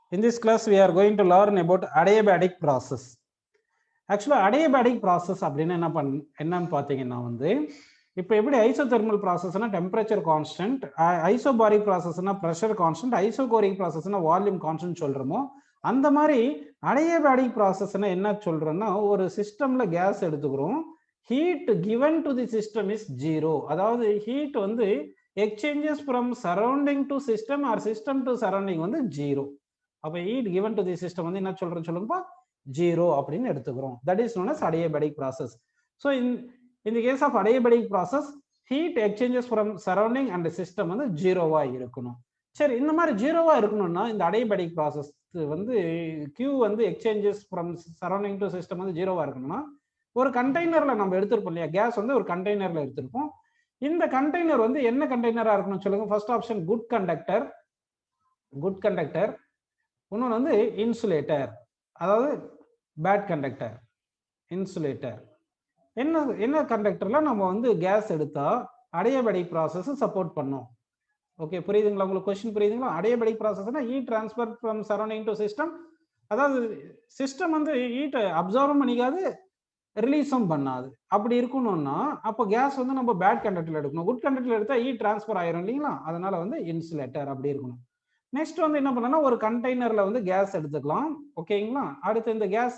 In this class, we are going to learn about adiabatic process. Actually, adiabatic process அப்படின்னா என்னன்னு பார்த்தீங்கன்னா இப்போ எப்படி ஐசோதெர்மல் ப்ராசஸ்னா டெம்பரேச்சர் கான்ஸ்டன்ட், ஐசோபாரிக் ப்ராசஸ்னா ப்ரெஷர் கான்ஸ்டன்ட், ஐசோகோரிக் ப்ராசஸ்னா வால்யூம் கான்ஸ்டன்ட் சொல்றோமோ அந்த மாதிரி adiabatic ப்ராசஸ்னா என்ன சொல்றோம்னா ஒரு சிஸ்டம்ல கேஸ் எடுத்துக்கிறோம், heat given to the system is zero. அதாவது heat exchanges from surrounding to system or system to surrounding zero. அப்போ heat given to the system என்ன சொல்றேன்னு சொல்லுங்கப்பா, ஜீரோ அப்படின்னு எடுத்துக்கிறோம். That is known as adiabatic process. So in the case of adiabatic process, heat exchanges from surrounding and system ஜீரோவா இருக்கணும். சரி, இந்த மாதிரி ஜீரோவா இருக்கணும்னா இந்த adiabatic process Q exchanges from surrounding to system ஜீரோவா இருக்கணும்னா ஒரு கண்டெய்னர்ல நம்ம எடுத்திருப்போம் இல்லையா, கேஸ் ஒரு கண்டெய்னர்ல எடுத்திருப்போம். இந்த கண்டெய்னர் என்ன கண்டெய்னரா இருக்கணும் சொல்லுங்க. ஃபர்ஸ்ட் ஆப்ஷன் குட் கண்டக்டர், இன்னொன்று இன்சுலேட்டர், அதாவது பேட் கண்டக்டர், இன்சுலேட்டர். என்ன கண்டக்டர்ல நம்ம கேஸ் எடுத்தா adiabatic process சப்போர்ட் பண்ணும். ஓகே, புரியுதுங்களா உங்களுக்கு? கொஸ்டின் புரியுதுங்களா? adiabatic processனா heat transfer from surrounding to system. அதாவது சிஸ்டம் ஹீட் அப்சர்வ் பண்ணிக்காது, ரிலீஸும் பண்ணாது. அப்படி இருக்கணும்னா அப்போ கேஸ் நம்ம பேட் கண்டக்டர்ல எடுக்கணும். குட் கண்டக்டர்ல எடுத்தா ஹீட் டிரான்ஸ்ஃபர் ஆயிரும் இல்லைங்களா, அதனால இன்சுலேட்டர் அப்படி இருக்கணும். நெக்ஸ்ட் என்ன பண்ணலாம், ஒரு கண்டெய்னர்ல கேஸ் எடுத்துக்கலாம். ஓகேங்களா? அடுத்து இந்த கேஸ்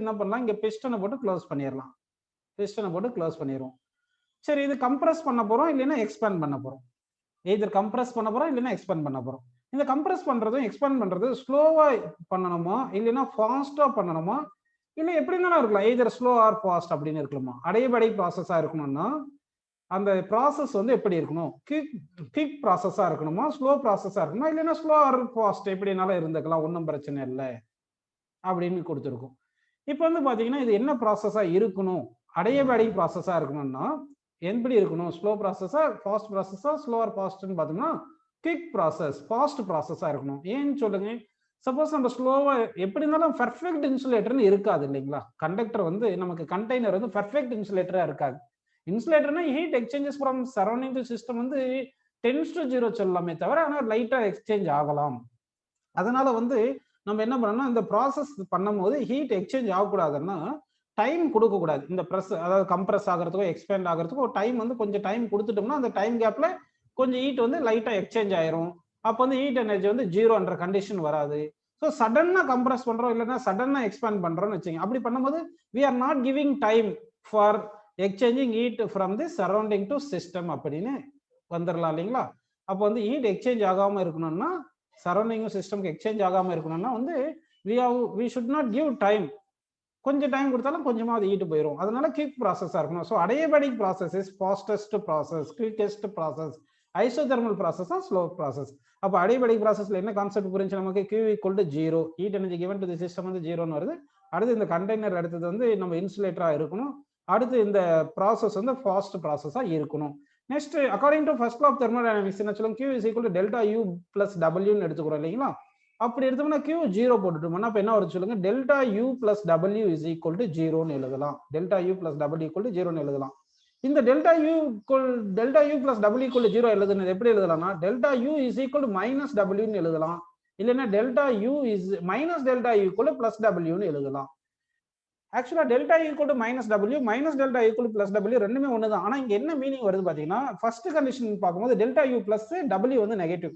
என்ன பண்ணலாம், இங்க பிஸ்டனை போட்டு க்ளோஸ் பண்ணிடலாம். சரி, இது கம்ப்ரஸ் பண்ண போறோம் இல்லைன்னா எக்ஸ்பேண்ட் பண்ண போறோம். எய்தர் கம்ப்ரஸ் பண்ண போறோம் இல்லைன்னா எக்ஸ்பேண்ட் பண்ண போறோம். இந்த கம்ப்ரஸ் பண்றதும் எக்ஸ்பேண்ட் பண்றது ஸ்லோவா பண்ணணுமா இல்லைன்னா ஃபாஸ்டா பண்ணணுமா, இல்லை எப்படினாலும் இருக்கலாம். எய்தர் ஸ்லோ ஆர் ஃபாஸ்ட் அப்படின்னு இருக்கலாமா. adiabatic ப்ராசஸா இருக்கணும்னா அந்த ப்ராசஸ் எப்படி இருக்கணும், குயிக் ப்ராசஸா இருக்கணுமா, ஸ்லோ ப்ராசஸா இருக்கணுமா, இல்லைன்னா ஸ்லோ ஆர் ஃபாஸ்ட் எப்படினாலும் இருந்துக்கலாம், ஒன்றும் பிரச்சனை இல்லை அப்படின்னு கொடுத்துருக்கும். இப்போ பாத்தீங்கன்னா இது என்ன ப்ராசஸா இருக்கணும், adiabatic ப்ராசஸா இருக்கணும்னா எப்படி இருக்கணும், ஸ்லோ ப்ராசஸா, ஃபாஸ்ட் ப்ராசஸா, ஸ்லோ ஆர் ஃபாஸ்ட்னு பார்த்தோம்னா குயிக் ப்ராசஸ், ஃபாஸ்ட் ப்ராசஸா இருக்கணும். ஏன்னு சொல்லுங்க. சப்போஸ் நம்ம ஸ்லோவா எப்படி இருந்தாலும் பர்ஃபெக்ட் இன்சுலேட்டர்னு இருக்காது இல்லைங்களா. கண்டக்டர் நமக்கு கண்டெய்னர் பர்ஃபெக்ட் இன்சுலேட்டரா இருக்காது. இன்சுலேட்டர்னா heat exchanges from surrounding to system tends to zero சொல்லலாமே தவிர ஆனால் லைட்டா எக்ஸ்சேஞ்ச் ஆகலாம். அதனால நம்ம என்ன பண்ணணும், இந்த ப்ராசஸ் பண்ணும்போது ஹீட் எக்ஸ்சேஞ்ச் ஆகக்கூடாதுன்னா டைம் கொடுக்கக்கூடாது. இந்த ப்ரெஸ் அதாவது கம்ப்ரஸ் ஆகிறதுக்கோ எக்ஸ்பேண்ட் ஆகிறதுக்கோ டைம் கொஞ்சம் டைம் கொடுத்துட்டோம்னா அந்த டைம் கேப்ல கொஞ்சம் ஹீட் லைட்டா எக்ஸ்சேஞ்ச் ஆயிரும். அப்போ ஹீட் எனர்ஜி ஜீரோன்ற கண்டிஷன் வராது. ஸோ சடனா கம்ப்ரஸ் பண்றோம் இல்லைன்னா சடனா எக்ஸ்பேண்ட் பண்றோம்னு வச்சுங்க. அப்படி பண்ணும்போது we are not giving time for எக்ஸ்சேஞ்சிங் heat from the surrounding to system அப்படின்னு வந்துடலாம் இல்லைங்களா. அப்போ ஹீட் எக்ஸ்சேஞ்ச் ஆகாம இருக்கணும்னா, சரௌண்டிங் சிஸ்டம்க்கு எக்ஸ்சேஞ்ச் ஆகாம இருக்கணும்னா we should not give time. கொஞ்சம் டைம் கொடுத்தாலும் கொஞ்சமாக அது ஹீட் போயிடும். அதனால குயிக் ப்ராசஸா இருக்கணும். So adiabatic process is fastest process, quickest process. Isothermal process slow process. அப்போ adiabatic ப்ராசஸ்ல என்ன கான்செப்ட் புரிஞ்சு நமக்கு, Q = 0, heat energy given to the system ஜீரோன்னு வருது. அடுத்து இந்த கண்டெய்னர் எடுத்தது நம்ம இன்சுலேட்டரா இருக்கணும். அடுத்து இந்த ப்ராசஸ் ஃபாஸ்ட் ப்ராசஸா இருக்கணும். Next according to first law of thermodynamics என்ன சொல்லுங்க, Q = ΔU + W எடுத்துக்கிறோம் இல்லைங்களா. அப்படி எடுத்தோம்னா Q 0 போட்டுட்டோம்னா அப்ப என்ன வருது சொல்லுங்க, ΔU + W = 0ன்னு எழுதலாம். ΔU + W = 0ன்னு எழுதலாம். இந்த ΔU + W = 0 எழுதுனது எப்படி எழுதலாம்னா, ΔU = -W எழுதலாம். இல்லைன்னா ΔU -ΔU + W எழுதலாம். ஆக்சுவலா ΔU = -W, -ΔU + W ரெண்டுமே ஒண்ணுதான். ஆனா இங்க என்ன மீனிங் வருது பாத்தீங்கன்னா, ஃபர்ஸ்ட் கண்டிஷன் பார்க்கும்போது ΔU + W நெகட்டிவ்.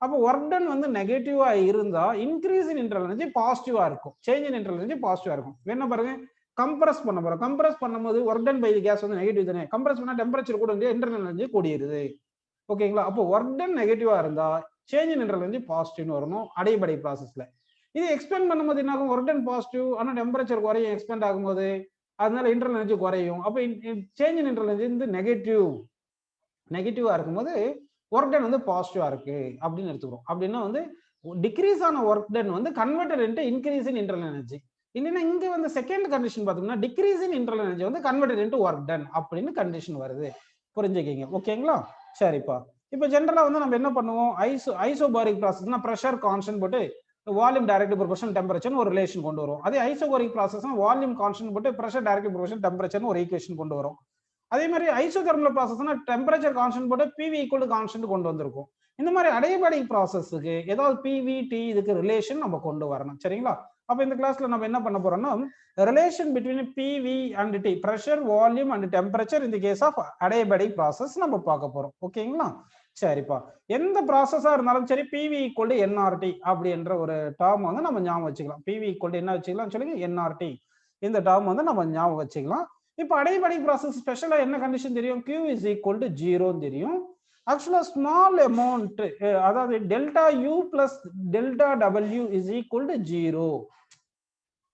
அப்போ ஒர்க் டன் நெகட்டிவா இருந்தா இன்க்ரீஸ் இன் இன்டர்னல் எனர்ஜி பாசிட்டிவா இருக்கும், சேஞ்ச் இன் இன்டர்னல் எனர்ஜி பாசிட்டிவா இருக்கும். என்ன பாருங்க, கம்ப்ரஸ் பண்ண போறோம். கம்ப்ரஸ் பண்ணும்போது work done by the gas negative தானே. கம்ப்ரஸ் பண்ணா டெம்பரேச்சர் கூட இன்டர்னல் எனர்ஜி கூடியிருது. ஓகேங்களா. அப்போ ஒர்க் டன் நெகட்டிவா இருந்தா சேஞ்ச் இன் இன்டர்னல் எனர்ஜி பாசிட்டிவ்னு வரணும் adiabatic ப்ராசஸ்ல. இது எக்ஸ்பேண்ட் பண்ணும்போது என்ன ஆகும், ஒர்க் டன் பாசிட்டிவ் ஆனா டெம்பரேச்சர் குறையும் எக்ஸ்பேண்ட் ஆகும்போது, அதனால இன்டர்னல் எனர்ஜி குறையும். அப்போ சேஞ்ச் இன் இன்டர்னல் எனர்ஜி நெகட்டிவா இருக்கும்போது ஒர்க் டன் பாசிட்டிவா இருக்கு அப்படின்னு எடுத்துக்கிறோம். அப்படின்னா டிக்ரீஸ் ஆன work done converted into increase in internal energy. இல்லைன்னா இங்க செகண்ட் கண்டிஷன் பார்த்தோம்னா decrease in internal energy converted into work done அப்படின்னு கண்டிஷன் வருது. புரிஞ்சுக்கிங்க. ஓகேங்களா. சரிப்பா. இப்போ ஜென்ரலா நம்ம என்ன பண்ணுவோம், ஐசோபாரிக் ப்ராசஸ்னா ப்ரெஷர் கான்ஸ்டன்ட் போட்டு வால்யூம் டைரக்ட் ப்ரொபோர்ஷனல் டெம்பரேச்சர் ஒரு ரிலேஷன் கொண்டு வரும். அதே ஐசோபாரிக் ப்ராசஸ்னா வால்யூம் கான்ஸ்டன்ட் போட்டு ப்ரெஷர் டைரக்ட் ப்ரொபோர்ஷனல் டெம்பரேச்சர் ஒரு ஈக்குவேஷன் கொண்டு வரும். அதே மாதிரி ஐசோதெர்மல் ப்ராசஸ்னா டெம்பரேச்சர் கான்ஸ்டன்ட் போட்டு PV = கான்ஸ்டன்ட் கொண்டு வந்திருக்கும். இந்த மாதிரி அடையபடிக் ப்ராசஸ்க்கு ஏதாவது பிவிடி இதுக்கு ரிலேஷன் நம்ம கொண்டு வரணும். சரிங்களா? அப்ப இந்த கிளாஸ்ல நம்ம என்ன பண்ண போறோம்னா relation between PV and T, pressure, volume and temperature இந்த கேஸ் ஆஃப் அடையபடிக் ப்ராசஸ் நம்ம பார்க்க போறோம். ஓகேங்களா? சரிப்பா. எந்த ப்ராசஸா இருந்தாலும் சரி பிவி ஈக்குவல் டு என்ஆர்டி அப்படின்ற ஒரு டேர்ம் வந்து நம்ம ஞாபகம் வச்சுக்கலாம். பிவி ஈக்குவல் டு என்ன வச்சுக்கலாம் சொல்லுங்க, என்ஆர்டி. இந்த டேர்ம் வந்து நம்ம ஞாபகம் வச்சுக்கலாம். இப்போ அடையபடிக் ப்ராசஸ் ஸ்பெஷலா என்ன கண்டிஷன் தெரியும்? Q இஸ் ஈக்குவல் டு 0 தெரியும். ஆக்சுவலா ஸ்மால் அமௌண்ட், அதாவது delta you plus delta W is equal to 0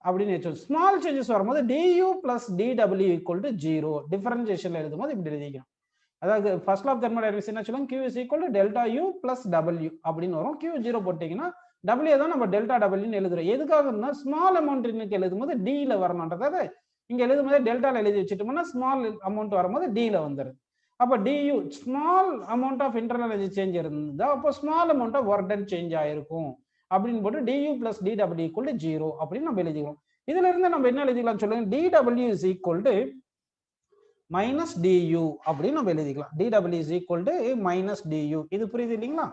அப்படின்னு ஸ்மால் சேஞ்சஸ் வரும்போது du plus dw equal to 0 டிஃபரன்சியேஷன்ல எழுதும்போது இப்படி எழுதிக்கணும். அதாவது ஃபர்ஸ்ட் லா ஆஃப் தெர்மோடைனமிக்ஸ் என்ன சொல்லுங்க, Q is equal to delta you plus W அப்படின்னு வரும். Q 0 போட்டீங்கன்னா டபிள்யூ தான் நம்ம டெல்டா டபிள்யூன்னு எழுதுறோம். எதுக்காகன்னா ஸ்மால் அமௌண்ட் எழுதும்போது டில வரணும்ன்றத இங்க எழுதும்போது டெல்டால எழுதி வச்சுட்டோம்னா ஸ்மால் அமௌண்ட் வரும்போது டில வந்துடும். அப்ப dU small amount of internal energy change இருந்தா அப்போ small amount of work done change ஆயிருக்கும் அப்படின்னு போட்டு டியூ பிளஸ் டிடபிள்யூ ஈக்குவல் டு 0 அப்படின்னு நம்ம எழுதிக்கிறோம். இதுல இருந்து நம்ம என்ன எழுதிக்கலாம் சொல்லுங்க, டிடபிள்யூ is equal to minus dU அப்படின்னு நம்ம எழுதிக்கலாம். டிடபிள்யூ is equal to minus dU. இது புரியுது இல்லைங்களா?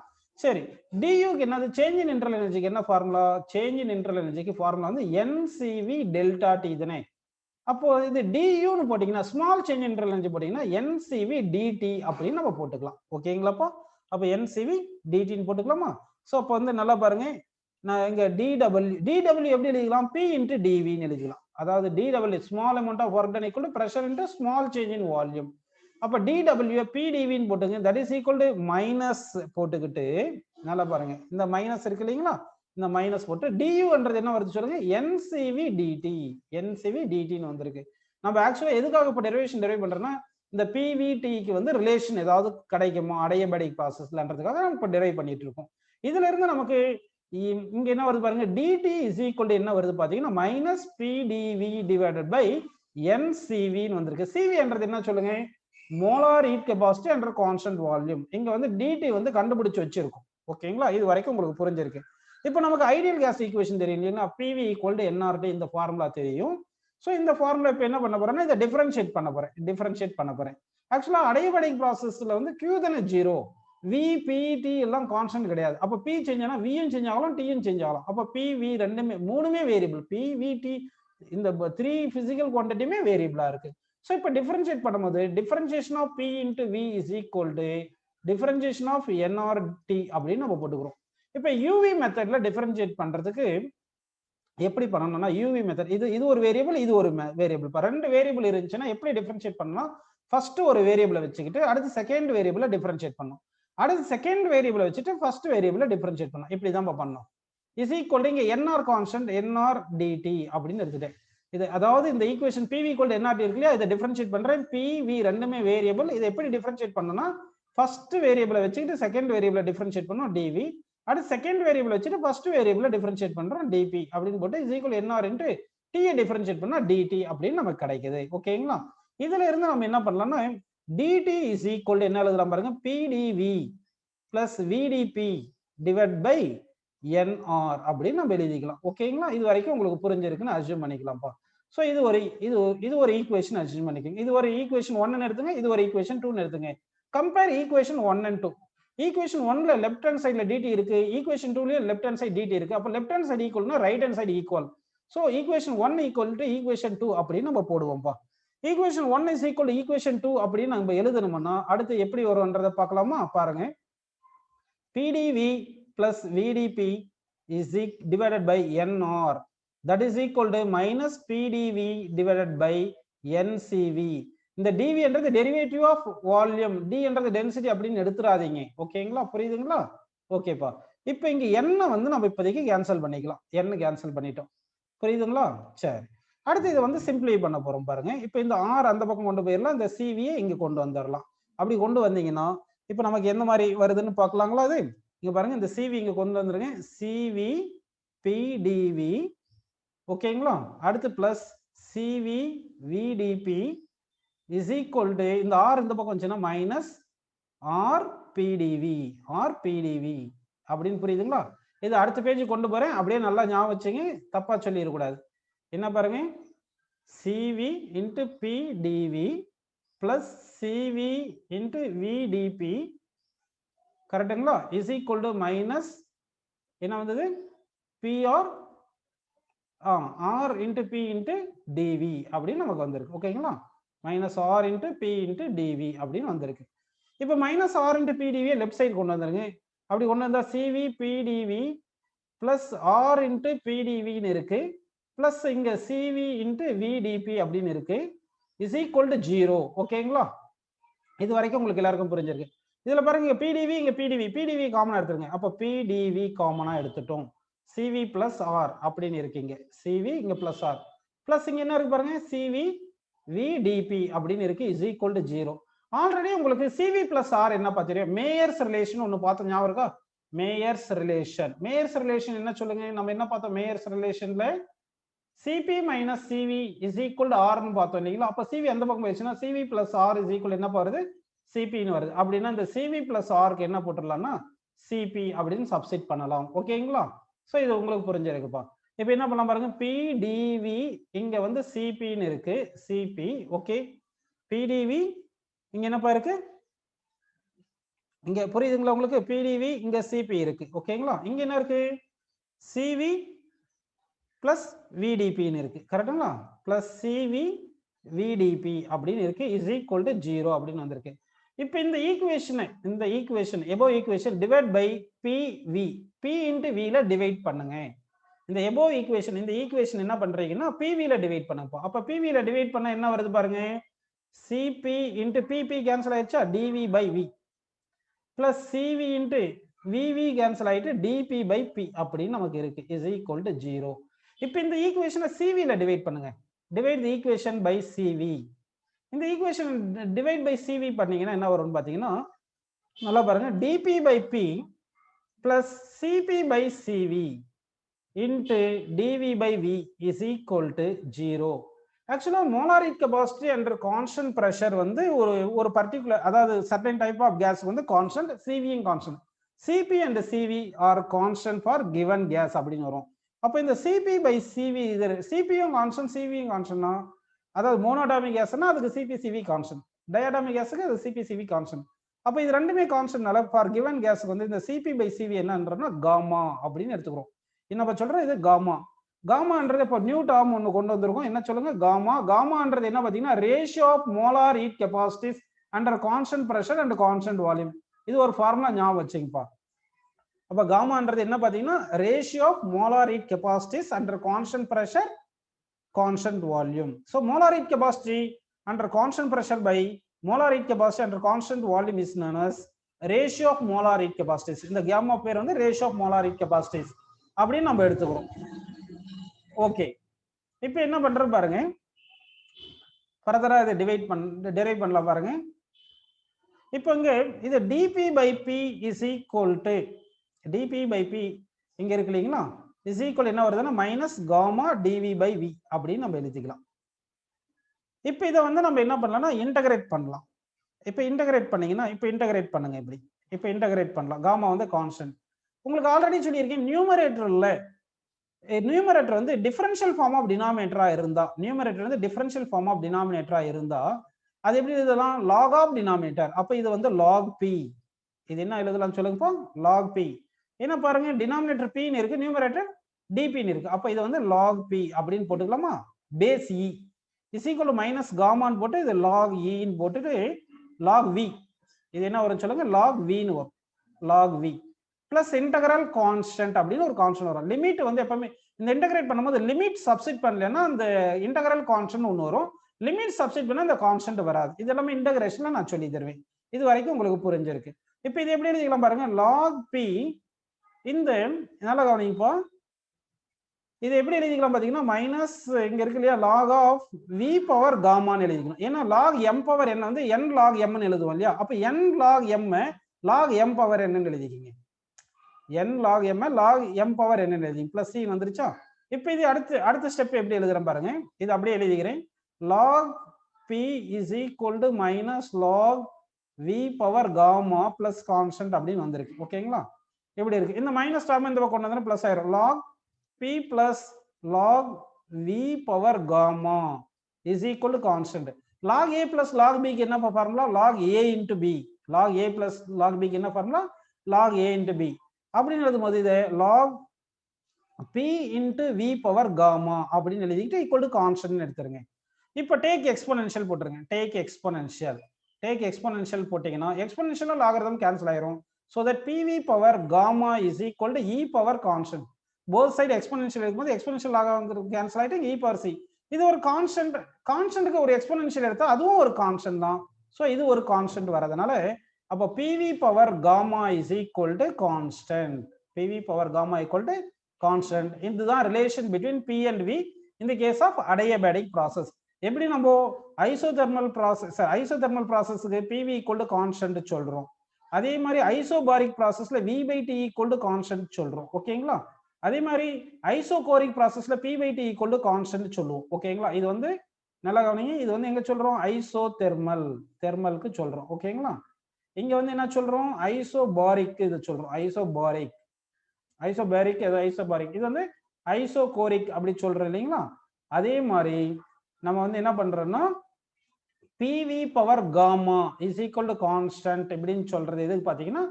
சரி, டியூக்கு என்னது, சேஞ்ச் இன் இன்டர்னல் எனர்ஜிக்கு என்ன ஃபார்முலா? சேஞ்ச் இன் இன்டர்னல் எனர்ஜிக்கு ஃபார்முலா வந்து என்சிவி டெல்டா டி தானே. அப்போ இது டியூன்னு போட்டீங்கன்னா small change in internal energy போட்டீங்கன்னா என்சிவி டிடி அப்படின்னு நம்ம போட்டுக்கலாம். ஓகேங்களாப்பா? அப்போ என்சிவி டிடின்னு போட்டுக்கலாமா? ஸோ அப்போ வந்து நல்லா பாருங்க, நான் இங்க டிடபிள்யூ எப்படி எழுதிக்கலாம்? பி இன்ட்டு டிவின்னு எழுதிக்கலாம். அதாவது டிடபிள்யூ small amount of work done equal to pressure into small change in volume. அப்ப டிடபிள்யூ பிடிவின்னு போட்டுங்க, that is equal to minus போட்டுக்கிட்டு நல்லா பாருங்க, இந்த மைனஸ் இருக்கு இல்லைங்களா, இந்த மைனஸ் போட்டு டியூன்றது என்ன வருது சொல்லுங்க, என்சிவி டிடி. என்சிவி டிடின்னு வந்திருக்கு. நம்ம ஆக்சுவலா எதுக்காக இப்போ டெரிவேஷன் டெரைவ் பண்றோம்னா இந்த பிவிடிக்கு வந்து ரிலேஷன் ஏதாவது கிடைக்குமோ அடையபடிக் ப்ராசஸ்லன்றதுக்காக நம்ம இப்போ டெரைவ் பண்ணிட்டு இருக்கோம். இதுல இருந்து நமக்கு இங்க என்ன வருது பாருங்க, டிடி இஸ் ஈக்குவல் டு என்ன வருது பாத்தீங்கன்னா மைனஸ் பிடிவி டிவைடட் பை என்சிவின்னு வந்திருக்கு. சிவின்றது என்ன சொல்லுங்க, molar heat capacity under constant volume. இங்க வந்து டிடி வந்து கண்டுபிடிச்சு வச்சிருக்கும். ஓகேங்களா? இது வரைக்கும் உங்களுக்கு புரிஞ்சிருக்கு. இப்போ நமக்கு ஐடியல் கேஸ் ஈக்குவேஷன் தெரியும் இல்லைன்னா, பிவி ஈக்குவல் டு என்ஆர்டி இந்த ஃபார்முலா தெரியும். ஸோ இந்த ஃபார்முலா இப்போ என்ன பண்ண போறேன்னா இதை டிஃபரன்ஷியேட் பண்ண போறேன். ஆக்சுவலா அடையபடிக் ப்ராசஸ்ல வந்து கியூ தானே 0, வி பி டி எல்லாம் கான்ஸ்டன்ட் கிடையாது. அப்போ பி சேஞ்ச் ஆனா வியும் சேஞ்ச் ஆகலாம், டியும் சேஞ்ச் ஆகலாம். அப்போ பி வி மூணுமே வேரியபிள். பி வி டி இந்த 3 பிசிக்கல் குவான்டிட்டியுமே வேரியபிளா இருக்கு. ஸோ இப்போ டிஃபரன்ஷியேட் பண்ணும்போது differentiation of P into V is equal to differentiation of nRT அப்படின்னு நம்ம போட்டுக்கிறோம். இப்போ யூவி மெத்தட்ல டிஃபரன்ஷியேட் பண்றதுக்கு எப்படி பண்ணணும்னா யூவி மெத்தட், இது ஒரு வேரியபிள், இது ஒரு வேரியபிள். இப்போ 2 வேரியபிள் இருந்துச்சுன்னா எப்படி டிஃபரன்ஷியேட் பண்ணலாம், ஃபர்ஸ்ட் ஒரு வேரியபிளை வச்சுக்கிட்டு அடுத்து செகண்ட் வேரியபிளை டிஃபரன்ஷியேட் பண்ணணும், அடுத்து செகண்ட் வேரியபிளை வச்சுட்டு ஃபர்ஸ்ட் வேரியபிளை டிஃபரன்ஷியேட் பண்ணணும். இப்படி தான் பண்ணணும். இஸ் ஈக்குவல் இங்க என்ஆர் கான்ஸ்டன்ட் என்ஆர் டிடி அப்படின்னு எடுத்துட்டேன். இது அதாவது இந்த equation PV equal to nRT இருக்கு இல்லையா, இதை டிஃபரன்ஷியேட் பண்றேன். பிவி ரெண்டுமே வேரியபிள். இதை எப்படி டிஃபரன்ஷியேட் பண்ணணும்னா ஃபர்ஸ்ட் வேரியபிளை வச்சுக்கிட்டு செகண்ட் வேரியபிளை டிஃபரன்ஷியேட் பண்ணணும் டிவி, அடுத்து செகண்ட் வேரியபிள் வச்சுட்டு ஃபர்ஸ்ட் வேரியபிளை டிஃபரன்ஷியேட் பண்றோம் டிபி அப்படின்னு போட்டு இஸ் ஈக்குவல் என்ஆர் இன்ட்டு டியை டிஃபரன்ஷியேட் பண்ணா டிடி அப்படின்னு நமக்கு கிடைக்குது. ஓகேங்களா? இதுல இருந்து நம்ம என்ன பண்ணலாம்னா டிடி இஸ் ஈக்குவல் என்ன எழுதலாம் பாருங்க, PDV plus V dP divide by nR அப்படின்னு நம்ம எழுதிக்கலாம். ஓகேங்களா? இது வரைக்கும் உங்களுக்கு புரிஞ்சிருக்குன்னு அஸ்யூம் பண்ணிக்கலாம்ப்பா. ஸோ இது ஒரு ஈக்குவேஷன் அஸ்யூம் பண்ணிக்கோங்க. இது ஒரு ஈக்குவேஷன் 1 எடுத்துங்க, இது ஒரு ஈக்குவேஷன் 2 எடுத்துங்க. Compare equation 1 and 2. ஈக்குவேஷன் 1ல லெஃப்ட் ஹேண்ட் சைடுல டிடி இருக்கு, ஈக்குவேஷன் 2லயும் லெஃப்ட் ஹேண்ட் சைடு டிடி இருக்கு. அப்ப லெஃப்ட் ஹேண்ட் சைடு ஈக்குவல்னா right hand side equal. So equation 1 equal to equation 2 அப்படின்னு நம்ம போடுவோம்ப்பா. Equation 1 is equal to equation 2 அப்படின்னு நம்ம எழுதணும்னா அடுத்து எப்படி வரும்ன்றதை பார்க்கலாமா? பாருங்க, PDV plus V d P is divided by NR, that is equal to minus PdV divided by NCV. இந்த dV என்றது டெரிவேட்டிவ் ஆஃப் வால்யூம், d என்றது டென்சிட்டி அப்படின்னு எடுத்துறாதீங்க. ஓகேங்களா? புரியுதுங்களா? ஓகேப்பா. இப்போ இங்க n வந்து நம்ம இப்போதைக்கு கேன்சல் பண்ணிக்கலாம். n கேன்சல் பண்ணிட்டோம். புரியுதுங்களா? சரி, அடுத்து இதை வந்து சிம்பிளை பண்ண போறோம் பாருங்க. இப்போ இந்த R அந்த பக்கம் கொண்டு போயிடலாம், இந்த CV இங்க கொண்டு வந்துடலாம். அப்படி கொண்டு வந்தீங்கன்னா இப்போ நமக்கு எந்த மாதிரி வருதுன்னு பார்க்கலாங்களா? அது இங்க பாருங்க, இந்த CV இங்க கொண்டு வந்துருங்க, CV PDV. ஓகேங்களா? அடுத்து plus CV VDP is equal to இந்த R இந்த பக்கம் வந்துச்சுன்னா மைனஸ் RPDV அப்படின்னு புரியுதுங்களா? இது அடுத்த பேஜ் கொண்டு போறேன், அப்படியே நல்லா ஞாபகம் வச்சுங்க, தப்பா சொல்லிடக்கூடாது. என்ன பாருங்க, CV into PDV plus CV into VDP கரெக்ட்டுங்களா? இஸ் ஈக்குவல் டு மைனஸ் என்ன வந்தது, P R R into P into d V அப்படின்னு நமக்கு வந்திருக்கு. ஓகேங்களா? Minus R into P into d V அப்படின்னு வந்திருக்கு. இப்போ மைனஸ் ஆர் இன்ட்டு பிடிவியை லெஃப்ட் சைடு கொண்டு வந்துருங்க. அப்படி கொண்டு வந்தா C V P d V plus R into பிடிவின்னு இருக்கு, பிளஸ் இங்க சிவி இன்ட்டு விடிபி அப்படின்னு இருக்கு, இஸ் ஈக்குவல் டு 0. ஓகேங்களா? இது வரைக்கும் உங்களுக்கு எல்லாருக்கும் புரிஞ்சிருக்கு. இதுல பாருங்க, பிடிவி இங்க பிடிவி காமனா எடுத்துருங்க. அப்போ பிடிவி காமனா எடுத்துட்டோம். சிவி பிளஸ் ஆர் அப்படின்னு இருக்கீங்க. சிவி இங்க பிளஸ் ஆர் பிளஸ் இங்க என்ன இருக்கு பாருங்க, சிவி விடிபி அப்படின்னு இருக்கு, இஸ் ஈக்குவல் டு 0. ஆல்ரெடி உங்களுக்கு சிவி பிளஸ் ஆர் என்ன பார்த்துருக்கோம், மேயர்ஸ் ரிலேஷன் ஒன்று பார்த்தோம், ஞாபகம் இருக்கா? மேயர்ஸ் ரிலேஷன் என்ன சொல்லுங்க, நம்ம என்ன பார்த்தோம் மேயர்ஸ் ரிலேஷன்ல, C P minus C V is equal to ஆர்னு பார்த்தோம் இல்லைங்களா? அப்போ சிவி அந்த பக்கம் போயிடுச்சுன்னா C V plus R is equal என்ன வருது, சிபின்னு வருது. அப்படின்னா இந்த சிவி பிளஸ் ஆருக்கு என்ன போட்டுடலாம்னா சிபி அப்படின்னு சப்ஸ்டிட் பண்ணலாம். ஓகேங்களா? ஸோ இது உங்களுக்கு புரிஞ்சிருக்குப்பா. இப்போ என்ன பண்ணலாம் பாருங்க, பிடிவி இங்க வந்து சிபின்னு இருக்கு, சிபி. ஓகே, பிடிவி இங்க என்னப்பா இருக்கு, இங்க புரியுதுங்களா உங்களுக்கு? பிடிவி இங்க சிபி இருக்கு. ஓகேங்களா? இங்க என்ன இருக்கு, சிவி பிளஸ் விடிபின்னு இருக்கு. கரெக்டுங்களா? பிளஸ் சிவி விடிபி அப்படின்னு இருக்கு, இஸ் ஈக்குவல் டு 0 அப்படின்னு வந்திருக்கு. இப்போ இந்த equation above equation divide by PV, P into வில டிவைட் பண்ணுங்க. இந்த எபோவ் ஈக்குவேஷன், இந்த ஈக்குவேஷன் என்ன பண்றீங்கன்னா பிவில டிவைட் பண்ணப்போ, அப்ப பிவில டிவைட் பண்ண என்ன வருது பாருங்க, சிபி இன்ட்டு பிபி கேன்சல் ஆயிடுச்சா, dV by V plus CV into VV cancel ஆயிட்டு டிபி பை பி அப்படின்னு நமக்கு இருக்கு, இஸ் ஈக்குவல் டு 0. இப்போ இந்த ஈக்குவேஷனை சிவில டிவைட் பண்ணுங்க. Divide the equation by C V. இந்த ஈக்குவேஷன் டிவைட் பை சிவி பண்ணீங்கன்னா என்ன வரும்னு பாத்தீங்கன்னா, நல்லா பாருங்க, d P by P plus C P by C V into d V by V is equal to 0. ஆக்சுவலா molar heat capacity under constant pressure வந்து ஒரு பர்டிகுலர், அதாவது சர்டன் டைப் ஆஃப் கேஸ் வந்து கான்ஸ்டன்ட், சிவியும் constant. C P and C V are constant for given gas அப்படின்னு வரும். அப்போ இந்த சிபி பை சிவி, இது சிபியும் கான்ஸ்டன்ட் சிவியும் கான்ஸ்டன்ட்னா, அதாவது மோனோடாமிக் கேஸ்னா அதுக்கு சிபி சிவி கான்ஸ்டன்ட், டயடாமிக் கேஸுக்கு அது சிபி சிவி கான்ஸ்டன்ட். அப்போ இது ரெண்டுமே கான்ஸ்டன்ட்னால ஃபார் கிவன் கேஸுக்கு வந்து இந்த சிபி பை சிவி என்னன்றதுனா காமா அப்படின்னு எடுத்துக்கிறோம். என்ன சொல்றோம், இது காமா. காமான்றது இப்போ நியூ டேர்ம் ஒன்று கொண்டு வந்திருக்கோம், என்ன சொல்லுங்க, காமா. காமான்றது என்ன பார்த்தீங்கன்னா ratio of molar heat capacities under constant pressure and constant volume. இது ஒரு ஃபார்முலா ஞாபகம் வச்சுங்கப்பா. அப்ப காமான்றது என்ன பார்த்தீங்கன்னா ratio of molar heat capacities under constant pressure constant volume. So molar heat capacity under constant pressure by molar heat capacity under constant volume is known as ratio of molar heat capacities. இந்த gamma பேர் வந்து ratio of molar heat கெபாசிட்டிஸ் அப்படின்னு நம்ம எடுத்துக்கிறோம். Okay, இப்போ என்ன பண்றது பாருங்க, ஃபர்தரா இதை டெரைவ் பண்ணலாம் பாருங்க. இப்போ இங்க இது dP by P is equal to, dP by P இங்க இருக்கு இல்லைங்களா, இஸ் ஈக்குவல் என்ன வருதுன்னா minus gamma dV by V அப்படின்னு நம்ம எழுதிக்கலாம். இப்போ இதை வந்து நம்ம என்ன பண்ணலாம்னா இன்டகிரேட் பண்ணலாம். இப்போ இன்டகிரேட் பண்ணீங்கன்னா, இப்போ இன்டகிரேட் பண்ணுங்க இப்படி, இப்போ இன்டகிரேட் பண்ணலாம். காமா வந்து கான்ஸ்டன்ட். உங்களுக்கு ஆல்ரெடி சொல்லியிருக்கேன், நியூமரேட்டர்ல நியூமரேட்டர் வந்து டிஃபரன்ஷியல் ஃபார்ம் ஆஃப் டினாமினேட்டரா இருந்தா, நியூமரேட்டர் வந்து டிஃபரன்ஷியல் ஃபார்ம் ஆஃப் டினாமினேட்டரா இருந்தா அது எப்படி எழுதலாம், லாக் ஆஃப் டினாமினேட்டர். அப்போ இது வந்து லாக் பி. இது என்ன எழுதலாம் சொல்லுங்கப்பா, லாக் பி. என்ன பாருங்க, டினாமினேட்டர் பின்னு இருக்கு, நியூமரேட்டர் டிபின்னு இருக்கு. அப்போ இது வந்து லாக் பி அப்படின்னு போட்டுக்கலாமா, base E is equal to minus காமான்னு போட்டு இது லாக் இன்னு போட்டுட்டு லாக் வி, இது என்ன வரும் சொல்லுங்க, லாக் வின்னு வரும், log V plus integral constant அப்படின்னு ஒரு கான்ஸ்டன்ட் வரும். லிமிட் வந்து எப்பவுமே இந்த இன்டகிரேட் பண்ணும்போது லிமிட் சப்ஸ்டிட் பண்ணலன்னா அந்த இன்டகரல் கான்ஸ்டன்ட் ஒன்று வரும், லிமிட் சப்ஸ்டிட் பண்ணா அந்த கான்ஸ்டன்ட் வராது. இது எல்லாமே இன்டகிரேஷன்ல நான் சொல்லி தருவேன். இது வரைக்கும் உங்களுக்கு புரிஞ்சிருக்கு. இப்போ இது எப்படி எழுதிக்கலாம் பாருங்க, லாக் பி இந்த நல்லா கவனிப்பா, இது எப்படி எழுதிக்கலாம் பாத்தீங்கன்னா மைனஸ் இங்க இருக்கு இல்லையா, லாக் ஆஃப் வி பவர் காமான்னு எழுதிக்கணும். ஏன்னா லாக் எம் பவர் என்ன வந்து என் லாக் எம்னு எழுதுவோம் இல்லையா, அப்ப n log m log m power என்னன்னு எழுதிக்கிங்க, n log m log m power என்னன்னு எழுதிங்க, பிளஸ் சி வந்துருச்சா. இப்போ இது அடுத்த ஸ்டெப் எப்படி எழுதுறேன் பாருங்க, இது அப்படியே எழுதிக்கிறேன், log P is equal to minus log V power gamma plus constant அப்படின்னு வந்திருக்கு. ஓகேங்களா, எப்படி இருக்கு, இந்த மைனஸ் டேர்ம் இந்த பக்கம் கொண்டு வந்தா பிளஸ் ஆயிரும், lock p plus log v power gamma is equal to constant. log a plus log b க்கு என்ன formula, log a into b, log a plus log b க்கு என்ன formula, log a into b அப்படின்னு எழுதும் போது இது log p into v power gamma அப்படின்னு எழுதிட்டு ஈக்குவல் டு கான்ஸ்டன்ட் எடுத்துருங்க. இப்போ டேக் எக்ஸ்போனென்ஷியல் போட்டுருங்க. டேக் எக்ஸ்போனென்ஷியல் போட்டீங்கன்னா எக்ஸ்போனென்ஷியல் லாகரிதம் கேன்சல் ஆயிரும். So that pv power gamma is equal to e power constant. Both side exponential இருக்கும்போது எக்ஸ்போனென்ஷியல் லாகரிதம் கேன்சல் ஆயிட்டு e power c. இது ஒரு கான்ஸ்டன்ட். கான்ஸ்டன்ட்க்கு ஒரு எக்ஸ்போனென்ஷியல் எடுத்தா அதுவும் ஒரு கான்ஸ்டன்ட் தான். ஸோ இது ஒரு கான்ஸ்டன்ட் வரதுனால அப்போ pv power gamma is equal to constant. pv power gamma equal to constant. இதுதான் relation between p and v in the case of adiabatic process. எப்படி நம்ம isothermal ப்ராசஸ்க்கு pv equal to constant சொல்றோம், அதே மாதிரி ஐசோபாரிக் ப்ராசஸ்ல v/t equal to constant சொல்றோம். ஓகேங்களா? அதே மாதிரி ஐசோகோரிக் ப்ராசஸ்ல p/t equal to constant சொல்லுவோம். ஓகேங்களா? இது வந்து நல்லா கவனிங்க. இது வந்து எங்க சொல்றோம்? தெர்மலுக்கு சொல்றோம். ஓகேங்களா? இங்க வந்து என்ன சொல்றோம்? ஐசோபாரிக் இது சொல்றோம். ஐசோபாரிக் இது வந்து ஐசோகோரிக் அப்படி சொல்றோம் இல்லைங்களா? அதே மாதிரி நம்ம வந்து என்ன பண்றோம்னா pv power gamma is equal to constant இப்படின்னு சொல்றது எதுக்கு பாத்தீங்கன்னா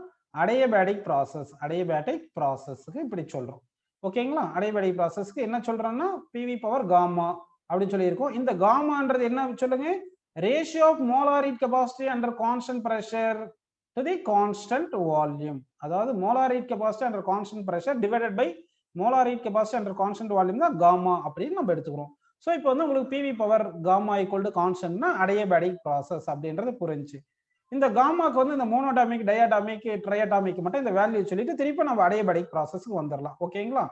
அடியபேட்டிக் ப்ராசஸ்க்கு இப்படி சொல்றோம். ஓகேங்களா? அடியபேட்டிக் ப்ராசஸ்க்கு என்ன சொல்றோம்னா pv பவர் காமா அப்படின்னு சொல்லியிருக்கோம். இந்த காமான்றது என்ன சொல்லுங்க? Ratio of molar heat capacity under constant pressure to the constant volume. அதாவது molar heat capacity under constant pressure divided by molar heat capacity under constant volume தான் காமா அப்படின்னு நம்ம எடுத்துக்கிறோம். ஸோ இப்போ வந்து உங்களுக்கு pv power gamma equal to கான்ஸ்டன்ட்னா adiabatic process அப்படின்றது புரிஞ்சு. இந்த காமாக்கு வந்து இந்த மோனோடாமிக், டயாடாமிக், ட்ரையாடாமிக் மட்டும் இந்த வேல்யூ சொல்லிட்டு திருப்பி நம்ம அடியபேட்டிக் ப்ராசஸ்க்கு வந்துடலாம். ஓகேங்களா?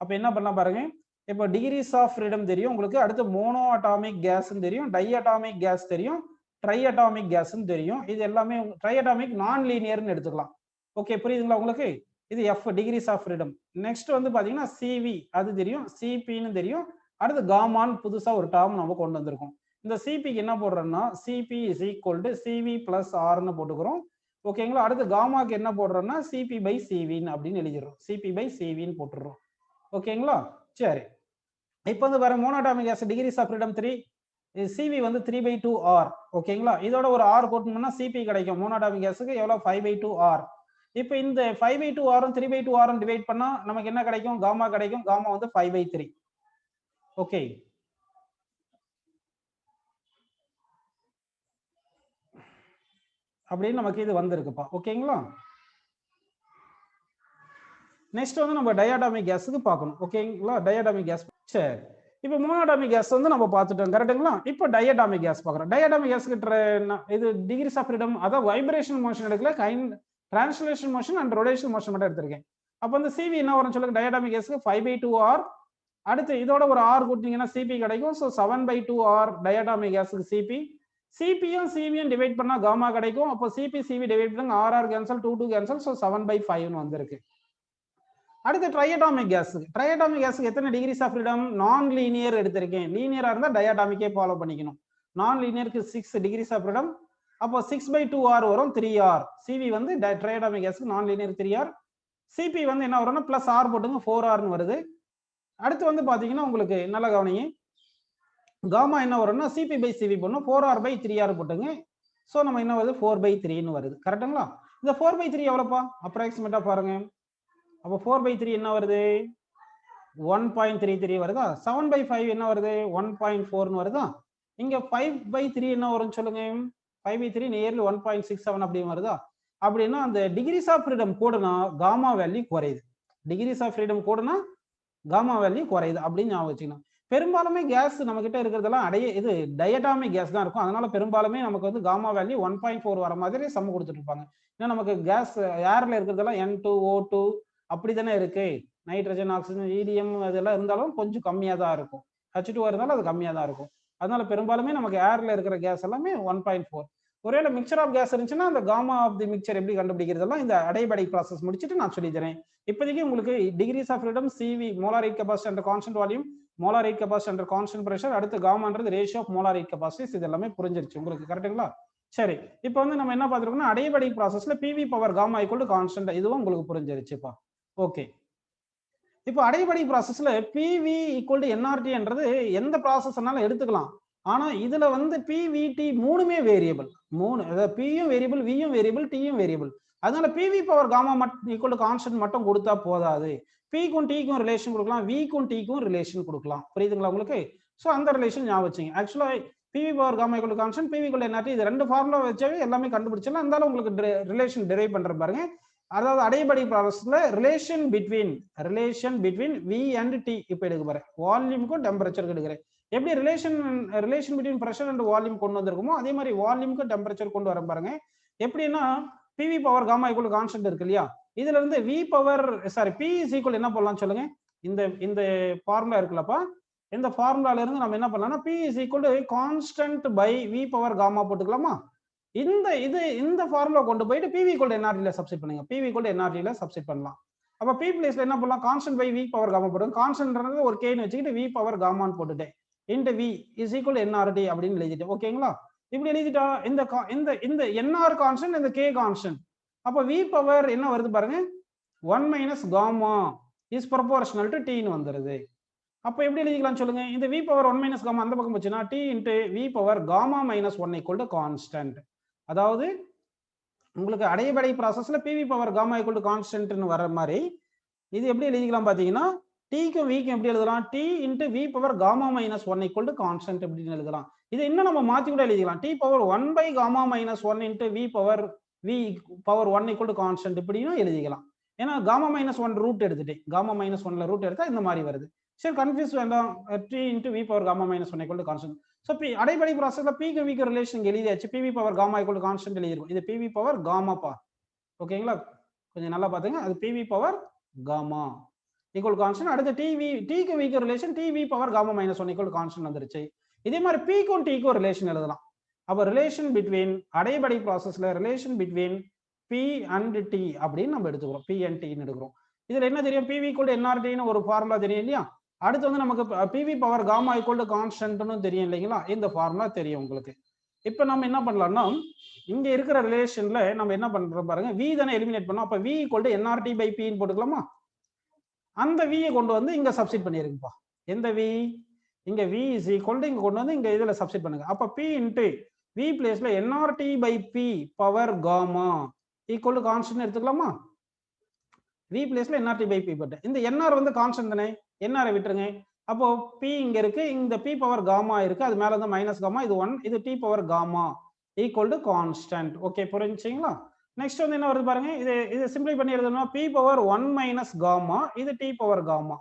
அப்போ என்ன பண்ணலாம் பாருங்க. இப்போ டிகிரிஸ் ஆஃப் ஃப்ரீடம் தெரியும் உங்களுக்கு, அடுத்து மோனோ அட்டாமிக் கேஸ் தெரியும், டைஅட்டாமிக் கேஸ் தெரியும், ட்ரைஅட்டாமிக் கேஸ் தெரியும். இது எல்லாமே ட்ரைஅட்டாமிக் நான் லீனியர்னு எடுத்துக்கலாம். ஓகே, புரியுதுங்களா உங்களுக்கு? இது F degrees of freedom. Next வந்து பாத்தீங்கன்னா சிவி அது தெரியும், சிபின்னு தெரியும். அடுத்து காமான்னு புதுசா ஒரு டேர்ம் நம்ம கொண்டு வந்திருக்கோம். இந்த சிபிக்கு என்ன போடுறோம்னா C P is equal to C V plus ஆர்னு போட்டுக்கிறோம். ஓகேங்களா? அடுத்து காமாக்கு என்ன போடுறோம்னா சிபி பை சிவின்னு அப்படின்னு எழுதிடுறோம். CP by சிவின்னு போட்டுடுறோம். ஓகேங்களா? சரி, இப்போ வந்து வேற monatomic gas degrees of freedom 3, C V வந்து 3/2 ஆர். ஓகேங்களா? இதோட ஒரு ஆர் போட்டோம்னா சிபி கிடைக்கும். மோனோடாமிக் கேஸுக்கு எவ்வளோ 5/2 ஆர். இப்போ இந்த 5/2 ஆரும் 3/2 ஆரும் டிவைட் பண்ணா நமக்கு என்ன கிடைக்கும்? காமா கிடைக்கும். காமா வந்து 5/3. ஓகே, அப்படின்னு நமக்கு இது வந்திருக்குப்பா. ஓகேங்களா? நெக்ஸ்ட் வந்து நம்ம டயாடாமிக் கேஸுக்கு பார்க்கணும். ஓகேங்களா? டயாடாமிக் கேஸ். சரி, இப்போ மோனோடாமிக் கேஸ் வந்து நம்ம பார்த்துட்டோம். கரெக்டுங்களா? இப்போ டயாடாமிக் கேஸ் பார்க்குறோம். டயாடாமிக் கேஸுக்கு இது டிகிரிஸ் ஆஃப் ஃப்ரீடம், அதாவது வைப்ரேஷன் மோஷன் எடுக்கல, translation motion and rotation motion மட்டும் எடுத்திருக்கேன். அப்போ வந்து சிவி என்ன வரும் சொல்லுங்க? டயாடாமிக் கேஸுக்கு 5/2 ஆர். அடுத்து இதோட ஒரு ஆர் கூட்டிங்கன்னா சிபி கிடைக்கும். ஸோ 7/2 ஆர் டயாடாமிக் கேஸுக்கு சிபி. சிபியும் சிவியும் டிவைட் பண்ணா காமா கிடைக்கும். அப்போ சிபி சிவி டிவைட் பண்ணாங்க, ஆர் கேன்சல், 2 கேன்சல். ஸோ 7/5ன்னு வந்திருக்கு. அடுத்து ட்ரைஅட்டாமிக் கேஸுக்கு எத்தனை டிகிரிஸ் ஆஃப் ஃப்ரீடம்? நான் லீனியர் எடுத்திருக்கேன். லீனியரா இருந்தா டயாடாமிக்கே ஃபாலோ பண்ணிக்கணும். நான் லீனியருக்கு 6 டிகிரிஸ் ஆஃப் ஃப்ரீடம். அப்போ 6/2 ஆர் வரும், 3 ஆர். சிவி வந்து ட்ரைஅட்டாமிக் கேஸுக்கு நான் லீனியர் 3 ஆர். சிபி வந்து என்ன வரும்னா பிளஸ் ஆர் போட்டுங்க, 4 ஆர்னு வருது. அடுத்து வந்து பாத்தீங்கன்னா உங்களுக்கு நல்ல கவனிங்க, காமா என்ன வரும்னா சிபி பை சிவி பண்ணும், 4r/3r போட்டுங்க. ஸோ நம்ம என்ன வருது? 4/3ன்னு வருது. கரெக்டுங்களா? இந்த 4/3 எவ்வளோப்பா? அப்ராக்சிமேட்டா பாருங்க. அப்போ 4/3 என்ன வருது? 1.33 வருதா? 7/5 என்ன வருது? 1.4ன்னு வருதா? இங்க 5/3 என்ன வரும்னு சொல்லுங்க? 5/3 நியர்லி 1.67 அப்படின்னு வருதா? அப்படின்னா அந்த டிகிரிஸ் ஆஃப் ஃப்ரீடம் கூடனா காமா வேல்யூ குறையுது. டிகிரிஸ் ஆஃப் ஃப்ரீடம் கூடனா காமா வேல்யூ குறையுது அப்படின்னு ஞாபகம் வச்சுக்கணும். பெரும்பாலுமே கேஸ் நம்ம கிட்ட இருக்கிறதெல்லாம் இது டயட்டாமிக் கேஸ் தான் இருக்கும். அதனால பெரும்பாலுமே நமக்கு வந்து காமா வேல்யூ 1.4 வர மாதிரி சம் கொடுத்துட்டு இருப்பாங்க. ஏன்னா நமக்கு கேஸ் ஏர்ல இருக்கிறதெல்லாம் N2O2 அப்படித்தானே இருக்கு. நைட்ரஜன், ஆக்சிஜன், ஈடியம் அதெல்லாம் இருந்தாலும் கொஞ்சம் கம்மியா தான் இருக்கும். H2 இருந்தாலும் அது கம்மியா தான் இருக்கும். அதனால பெரும்பாலுமே நமக்கு ஏர்ல இருக்கிற கேஸ் எல்லாமே 1.4. ஒருவேளை மிக்சர் ஆஃப் கேஸ் இருந்துச்சுன்னா அந்த காமா ஆஃப் தி மிக்சர் எப்படி கண்டுபிடிக்கிறதெல்லாம் இந்த அடியபேட்டிக் ப்ராசஸ் முடிச்சுட்டு நான் சொல்லி தரேன். இப்போதைக்கு உங்களுக்கு degrees of freedom, CV molar heat capacity under constant volume, molar heat capacity under constant pressure, அடுத்து காமான்றது ratio of molar heat capacities, இது எல்லாமே புரிஞ்சிருச்சு உங்களுக்கு. கரெக்டுங்களா? சரி, இப்போ வந்து நம்ம என்ன பார்த்துருக்கோம்னா அடியபேட்டிக் ப்ராசஸ்ல pv power gamma equal to constant, இதுவும் உங்களுக்கு புரிஞ்சிருச்சுப்பா. ஓகே, இப்போ அடியபேட்டிக் ப்ராசஸ்ல pv ஈக்குவல் டு nRT என்றது எந்த ப்ராசஸ்னாலும் எடுத்துக்கலாம். ஆனா இதுல வந்து pvt மூணுமே வேரியபிள். அதாவது p யும் வேரியபிள், v யும் வேரியபிள், t யும் வேரியபிள். அதனால PV power gamma equal to constant மட்டும் கொடுத்தா போதாது, பிக்கும் டிக்கும் ரிலேஷன் கொடுக்கலாம், விக்கும் டிக்கும் ரிலேஷன் கொடுக்கலாம். புரியுதுங்களா உங்களுக்கு? ஸோ அந்த ரிலேஷன் ஞாபகம் வச்சுங்க. ஆக்சுவலா PV power gamma equal to constant, PV equal nRT, இது ரெண்டு ஃபார்முலா வச்சாவே எல்லாமே கண்டுபிடிச்சலாம். இருந்தாலும் உங்களுக்கு ரிலேஷன் டிரைவ் பண்ற பாருங்க. அதாவது அடைபடி ப்ராசஸ்ல relation between V and T இப்ப எடுக்க பாரு, வால்யூமுக்கும் டெம்பரேச்சருக்கு எடுக்கிறேன். எப்படி relation between pressure and volume கொண்டு வந்திருக்குமோ அதே மாதிரி வால்யூமுக்கும் டெம்பரேச்சர் கொண்டு வர பாருங்க. எப்படின்னா PV power gamma equal constant இருக்கு இல்லையா, இதுல இருந்து V power P is equal என்ன பண்ணலாம் சொல்லுங்க, இந்த ஃபார்முலா இருக்குல்லப்பா, இந்த ஃபார்முலால இருந்து நம்ம என்ன பண்ணலாம்னா P is equal to constant by V power gamma போட்டுக்கலாமா. இந்த ஃபார்முலா கொண்டு போயிட்டு பிவி ஈக்குவல் டு என்ஆர்டில சப்ஸ்டிட் பண்ணுங்க, பிவி ஈக்குவல் டு என்ஆர்டில சப்ஸ்டிட் பண்ணலாம். அப்ப பி பிளேஸ்ல என்ன பண்ணலாம், constant by V power gamma போடுங்க, கான்ஸ்டன்ட்ன்றது ஒரு கேன்னு வச்சுக்கிட்டு வி பவர் காமான்னு போட்டுட்டேன், into V is equal NRT அப்படின்னு எழுதிட்டேன். ஓகேங்களா? இப்படி எழுதிட்டா இந்த என்ஆர் கான்ஸ்டன்ட், இந்த கே கான்ஸ்டன்ட், அப்ப வி பவர் என்ன வருது பாருங்க, 1 minus gamma is proportional to டின்னு வந்துருது. அப்ப எப்படி எழுதிக்கலாம் சொல்லுங்க, இந்த வி பவர் 1 மைனஸ் காமா அந்த பக்கம் போச்சுன்னா T into V power gamma minus 1 equal to constant. அதாவது உங்களுக்கு அடைபடை ப்ராசஸ்ல PV power gamma equal to கான்ஸ்டன்ட்னு வர மாதிரி இது எப்படி எழுதிக்கலாம் பாத்தீங்கன்னா, டிக்கும் விக்கும் எப்படி எழுதலாம், T into V power gamma minus 1 equal to constant அப்படின்னு எழுதலாம். இது இன்னும் நம்ம மாத்தி கூட எழுதிக்கலாம், T power 1 by gamma minus 1 into V power 1 equal to constant இப்படியும் எழுதிக்கலாம். ஏன்னா காமா மைனஸ் 1 ரூட் எடுத்துட்டேன், காமா மைனஸ் 1ல ரூட் எடுத்தா இந்த மாதிரி வருது. சரி, கன்ஃபியூஸ் வேண்டாம், T into V power gamma minus 1 equal to constant. So adiabatic ப்ராசஸ்ல பிக்கு விக்கு ரிலேஷன் எழுதியாச்சு, PV power gamma equal to constant எழுதிருக்கும். இது பிவி பவர் காமா பா, ஓகேங்களா? கொஞ்சம் நல்லா பாத்துங்க, அது PV power gamma equal constant. அடுத்து டிக்கு விக்கு relation TV power gamma minus 1 equal constant வந்துருச்சு. இதே மாதிரி பிக்கும் டிக்கும் ரிலேஷன் எழுதலாம். அப்ப ரிலேஷன் பிட்வீன் அடைபடி ப்ராசஸ்ல relation between P and T அப்படின்னு நம்ம எடுத்துக்கிறோம், பி அண்ட் டின்னு எடுக்கிறோம். இதுல என்ன தெரியும், பிவி ஈக்குவல் டு என்ஆர்டின்னு ஒரு ஃபார்முலா தெரியும் இல்லையா. அடுத்து வந்து நமக்கு PV power gamma equal to கான்ஸ்டன்ட்னு தெரியும் இல்லைங்களா, இந்த ஃபார்முலா தெரியும் உங்களுக்கு. இப்ப நம்ம என்ன பண்ணலாம்னா இங்க இருக்கிற ரிலேஷன்ல நம்ம என்ன பண்றோம் பாருங்க, வி தானே எலிமினேட் பண்ணோம், அப்ப V equal to NRT by பின்னு போட்டுக்கலாமா. அந்த வியை கொண்டு வந்து இங்க சப்ஸ்டிட் பண்ணிருக்குப்பா. எந்த வி, இங்க வி இஸ் ஈக்குவல் டு இங்க கொண்டு வந்து இங்க இதுல சப்ஸ்டிட் பண்ணுங்க. அப்ப பி இன்டு வி பிளேஸ்ல nRT by P power gamma equal to constant எடுத்துக்கலாமா. வி பிளேஸ்ல என்ஆர்டி பை பி போட்டு, இந்த என்ஆர் வந்து கான்ஸ்டன்ட் தானே, என்ஆரை விட்டுருங்க. அப்போ பி இங்க இருக்கு, இந்த பி பவர் காமா இருக்கு, அது மேல வந்து மைனஸ் காமா, இது 1, இது T power gamma equal to constant. Okay, புரிஞ்சுங்களா? நெக்ஸ்ட் வந்து என்ன வருது பாருங்க, இது சிம்பிளை பண்ணி எழுதணும்னா பி பவர் 1 மைனஸ் காமா, இது T power gamma,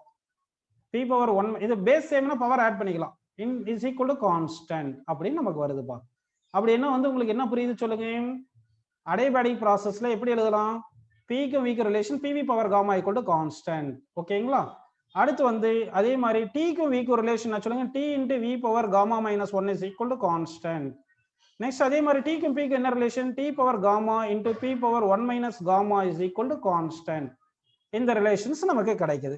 P power 1, இது பேஸ் சேம்னா பவர் ஆட் பண்ணிக்கலாம், இஸ் ஈக்குவல் டு கான்ஸ்டன்ட் அப்படின்னு நமக்கு வருதுப்பா. அப்படி என்ன வந்து உங்களுக்கு என்ன புரியுது சொல்லுங்க, அடைபடி ப்ராசஸ்ல எப்படி எழுதலாம், பிக்கு விக்கு relation PV power gamma equal to constant. ஓகேங்களா? அடுத்து வந்து அதே மாதிரி டிக்கும் விக்கும் ரிலேஷன் சொல்லுங்க, T into V power gamma minus 1 is equal to constant. Next அதே மாதிரி டிக்கும் பிக்கு என்ன relation, T power gamma into P power 1 minus gamma is equal to constant. இந்த ரிலேஷன்ஸ் நமக்கு கிடைக்குது.